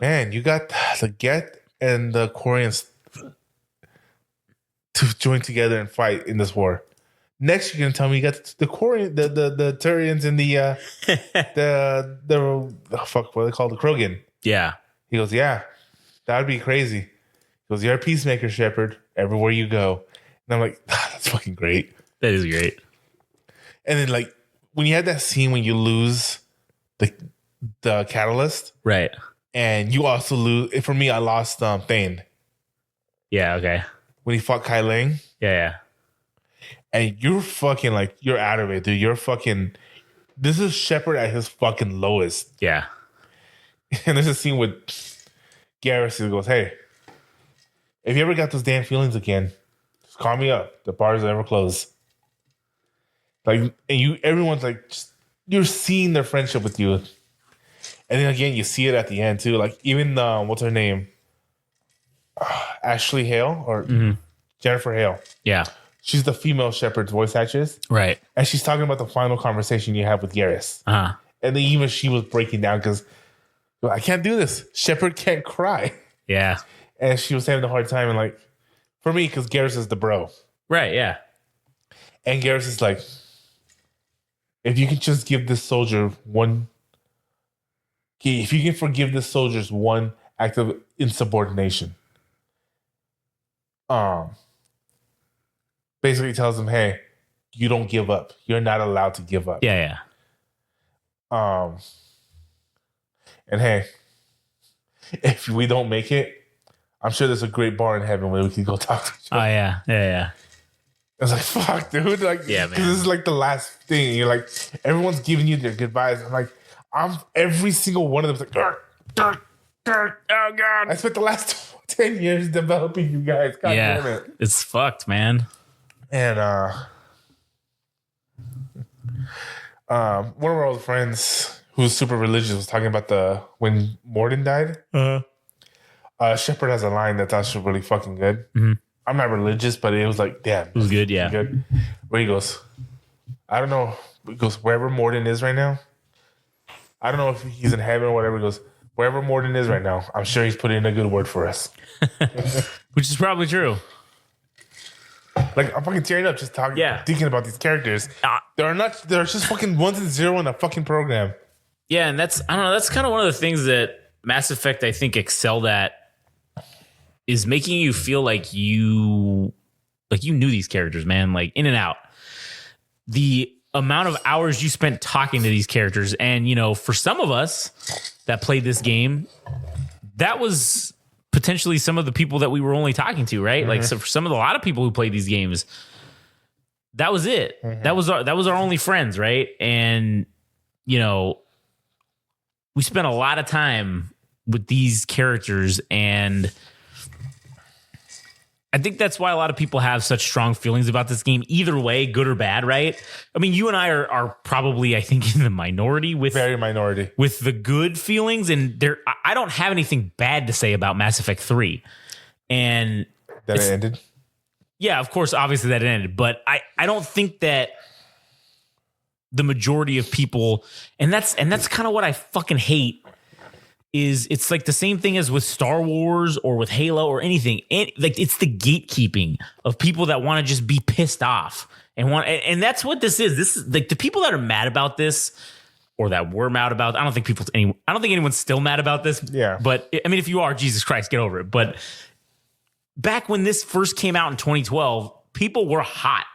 man, you got the Geth and the Quarians to join together and fight in this war. Next, you're gonna tell me you got the Quarian, the Turians and the fuck, what are they called? The Krogan. Yeah. He goes, yeah, that would be crazy. He goes, you're a peacemaker, Shepard, everywhere you go. And I'm like, that's fucking great. That is great. And then like when you had that scene when you lose the catalyst, Right. and you also lose. For me, I lost Thane Yeah. Okay. when he fought Kai Ling, Yeah. Yeah. and you're fucking like you're out of it, dude. You're fucking. This is Shepard at his fucking lowest. Yeah. And there's a scene with Garrus who goes, "Hey, if you ever got those damn feelings again, just call me up. The bars will never close." Like, and everyone's like, just, you're seeing their friendship with you, and then again, you see it at the end too. Like even what's her name, Ashley Hale or Jennifer Hale. Yeah. She's the female Shepard's voice actress, Right. and she's talking about the final conversation you have with Garrus. Uh-huh. And then even she was breaking down because I can't do this. Shepard can't cry. Yeah. And she was having a hard time. And like, for me, because Garrus is the bro. Right. Yeah. And Garrus is like, if you can just give this soldier one, if you can forgive this soldier's one act of insubordination, basically tells him, hey, you don't give up. You're not allowed to give up. Yeah. Yeah. And hey, if we don't make it, I'm sure there's a great bar in heaven where we can go talk to each other. Oh, yeah. Yeah. Yeah. I was like, fuck, dude. Like, Yeah, man. because this is like the last thing. You're like, everyone's giving you their goodbyes. I'm like, every single one of them is like, oh, God. I spent the last 10 years developing you guys. God damn Yeah. it. It's fucked, man. And one of our old friends who's super religious was talking about when Morden died. Shepard has a line that's actually really fucking good. Mm-hmm. I'm not religious, but it was like, damn. It was good. Yeah. Good. Where he goes, I don't know. He goes, wherever Morden is right now, I don't know if he's in heaven or whatever. He goes, wherever Morden is right now, I'm sure he's putting in a good word for us. Which is probably true. Like, I'm fucking tearing up just thinking about these characters. They're just fucking 1 and 0 in a fucking program. Yeah, and that's kind of one of the things that Mass Effect, I think, excelled at, is making you feel like you knew these characters, man, like in and out. The amount of hours you spent talking to these characters, and for some of us that played this game, that was potentially some of the people that we were only talking to, right? Mm-hmm. Like, so for a lot of people who played these games, that was it. Mm-hmm. That was our only friends, right? And we spent a lot of time with these characters, and I think that's why a lot of people have such strong feelings about this game, either way, good or bad, right? I mean, you and I are probably, I think, in the minority Very minority. with the good feelings, and I don't have anything bad to say about Mass Effect 3. And That it ended. yeah, of course, obviously that it ended, but I don't think that the majority of people, and that's kind of what I fucking hate, is it's like the same thing as with Star Wars or with Halo or anything. And like, it's the gatekeeping of people that want to just be pissed off and that's what this is. This is like the people that are mad about this, or that were mad about. I don't think anyone's still mad about this. Yeah. But I mean, if you are, Jesus Christ, get over it. But back when this first came out in 2012, people were hot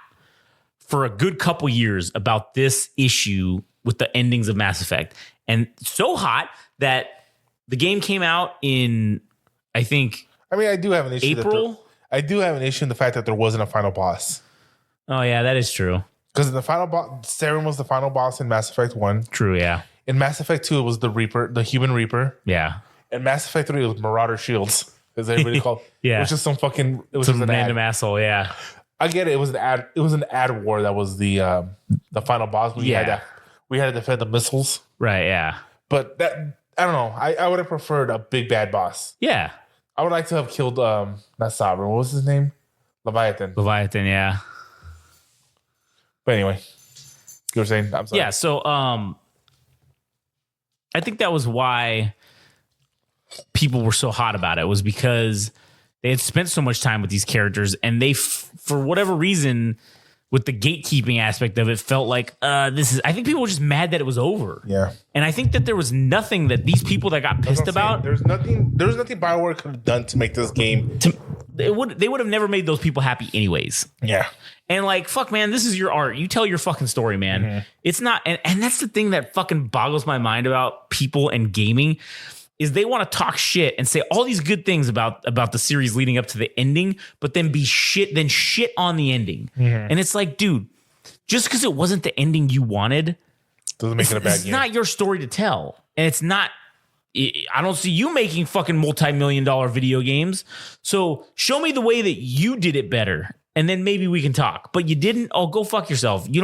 for a good couple years about this issue with the endings of Mass Effect, and so hot that the game came out in, I think, I mean, I do have an issue. April. I do have an issue in the fact that there wasn't a final boss. Oh yeah, that is true. Because in the final boss, Saren was the final boss in Mass Effect 1. True, yeah. In Mass Effect 2, it was the Reaper, the Human Reaper. Yeah. In Mass Effect 3, it was Marauder Shields, as everybody called. Yeah. It was just some fucking. It was Some just an random ad. asshole, yeah. I get it. It was an ad. It was an ad war that was the final boss. We had to defend the missiles. Right, yeah. But that I don't know. I would have preferred a big bad boss. Yeah. I would like to have killed not Sovereign. What was his name? Leviathan. Yeah. But anyway, you were saying. I'm sorry. Yeah, so I think that was why people were so hot about it, was because they had spent so much time with these characters, and they, for whatever reason, with the gatekeeping aspect of it, felt like this is. I think people were just mad that it was over. Yeah. And I think that there was nothing that these people that got pissed about. There's nothing BioWare could have done to make this game. They would have never made those people happy anyways. Yeah. And like, fuck, man, this is your art. You tell your fucking story, man. Mm-hmm. It's not, and that's the thing that fucking boggles my mind about people and gaming, is they want to talk shit and say all these good things about the series leading up to the ending, but then shit on the ending. Mm-hmm. And it's like, dude, just because it wasn't the ending you wanted, Doesn't make it a bad it's game. not your story to tell. And it's not, I don't see you making fucking multi-million-dollar video games. So show me the way that you did it better, and then maybe we can talk. But you didn't. Oh, go fuck yourself. You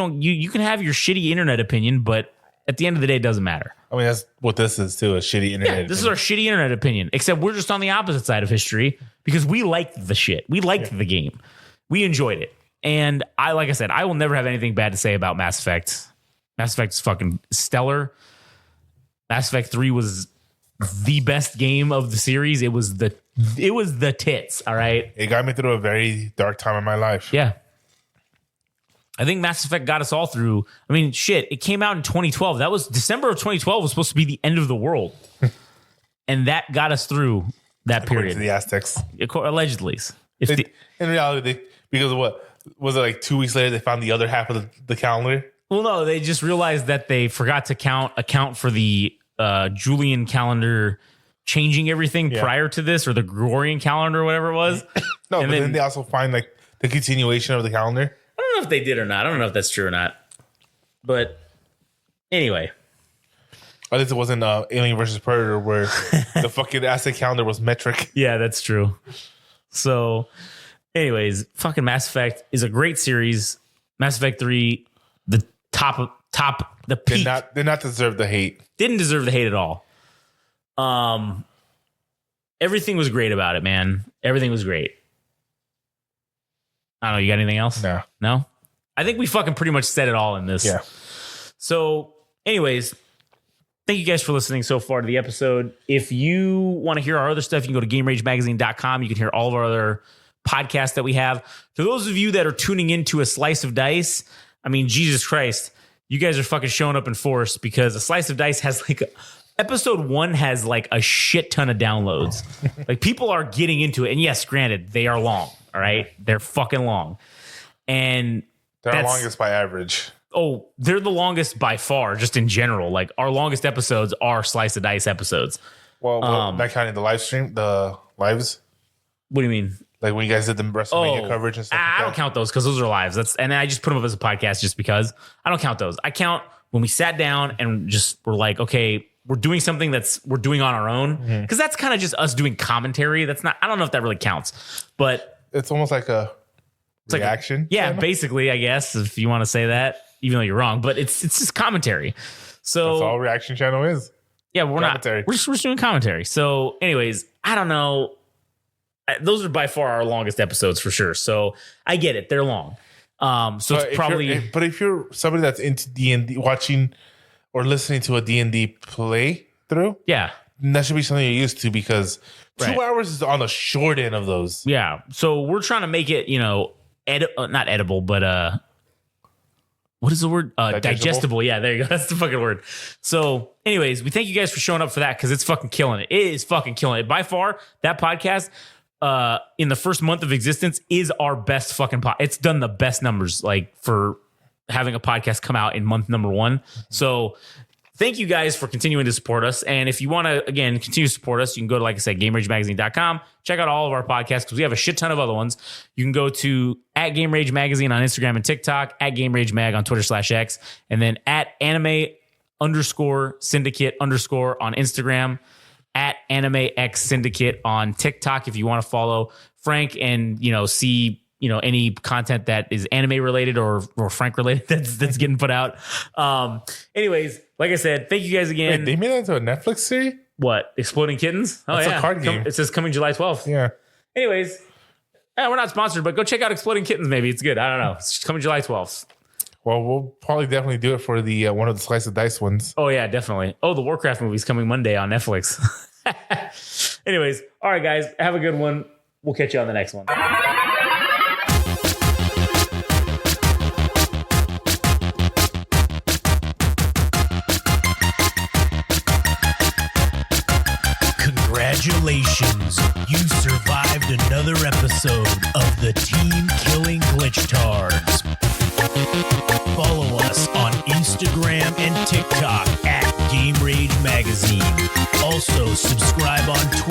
can have your shitty internet opinion, but at the end of the day, it doesn't matter. I mean, that's what this is too, a shitty internet. Yeah, this is our shitty internet opinion, except we're just on the opposite side of history because we liked the shit. We liked the game. We enjoyed it. And like I said, I will never have anything bad to say about Mass Effect. Mass Effect is fucking stellar. Mass Effect 3 was the best game of the series. It was the tits, all right? It got me through a very dark time in my life. Yeah. I think Mass Effect got us all through. I mean, shit, it came out in 2012. That was December of 2012 was supposed to be the end of the world. And that got us through that According period. to the Aztecs. Allegedly. In reality, because of what? Was it like 2 weeks later they found the other half of the calendar? Well, no, they just realized that they forgot to account for the Julian calendar changing everything prior to this, or the Gregorian calendar or whatever it was. No, And but then they also find like the continuation of the calendar. I don't know if they did or not. I don't know if that's true or not. But anyway. At least it wasn't Alien versus Predator where the fucking Aztec calendar was metric. Yeah, that's true. So anyways, fucking Mass Effect is a great series. Mass Effect 3, the the peak. Did not deserve the hate. Didn't deserve the hate at all. Everything was great about it, man. Everything was great. I don't know. You got anything else? No? I think we fucking pretty much said it all in this. Yeah. So, anyways, thank you guys for listening so far to the episode. If you want to hear our other stuff, you can go to GameRageMagazine.com. You can hear all of our other podcasts that we have. For those of you that are tuning into A Slice of Dice, I mean, Jesus Christ, you guys are fucking showing up in force, because A Slice of Dice has like episode 1 has like a shit ton of downloads. Like, people are getting into it. And yes, granted, they are long. All right. They're fucking long. And They're the longest by average. Oh, they're the longest by far, just in general. Like, our longest episodes are Slice of Dice episodes. Well, not counting the live stream, the lives. What do you mean? Like when you guys did the WrestleMania coverage and stuff. I don't count those because those are lives. And I just put them up as a podcast just because. I don't count those. I count when we sat down and just were like, okay, we're doing something we're doing on our own, because that's kind of just us doing commentary. That's not. I don't know if that really counts, but it's almost like a reaction. Basically, I guess, if you want to say that, even though you're wrong, but it's just commentary. So that's all reaction channel is. Yeah, we're commentary. We're just doing commentary. So, anyways, I don't know. Those are by far our longest episodes for sure. So I get it; they're long. So it's probably. But if you're somebody that's into D&D, watching or listening to a D&D play through, yeah, that should be something you're used to, because 2 hours is on the short end of those. Yeah. So we're trying to make it, not edible, but what is the word? Digestible. Yeah, there you go. That's the fucking word. So, anyways, we thank you guys for showing up for that, because it's fucking killing it. It is fucking killing it. By far, that podcast, in the first month of existence, is our best fucking podcast. It's done the best numbers, like, for having a podcast come out in month number 1. So thank you guys for continuing to support us. And if you want to, again, continue to support us, you can go to, like I said, GameRageMagazine.com. Check out all of our podcasts because we have a shit ton of other ones. You can go to at Game Rage Magazine on Instagram and TikTok, at Game Rage Mag on Twitter/X, and then at anime_syndicate_ on Instagram, at Anime X Syndicate on TikTok if you want to follow Frank and, see, any content that is anime related or Frank related that's getting put out. Anyways, like I said, thank you guys again. Wait, they made that into a Netflix series? What? Exploding Kittens? Oh, That's yeah. a card game. It says coming July 12th. Yeah. Anyways, we're not sponsored, but go check out Exploding Kittens. Maybe it's good. I don't know. It's coming July 12th. Well, we'll probably definitely do it for the one of the slice of dice ones. Oh, yeah, definitely. Oh, the Warcraft movie's coming Monday on Netflix. Anyways, all right, guys, have a good one. We'll catch you on the next one. Congratulations, you survived another episode of the Team Killing Glitchtards. Follow us on Instagram and TikTok at Game Rage Magazine. Also, subscribe on Twitter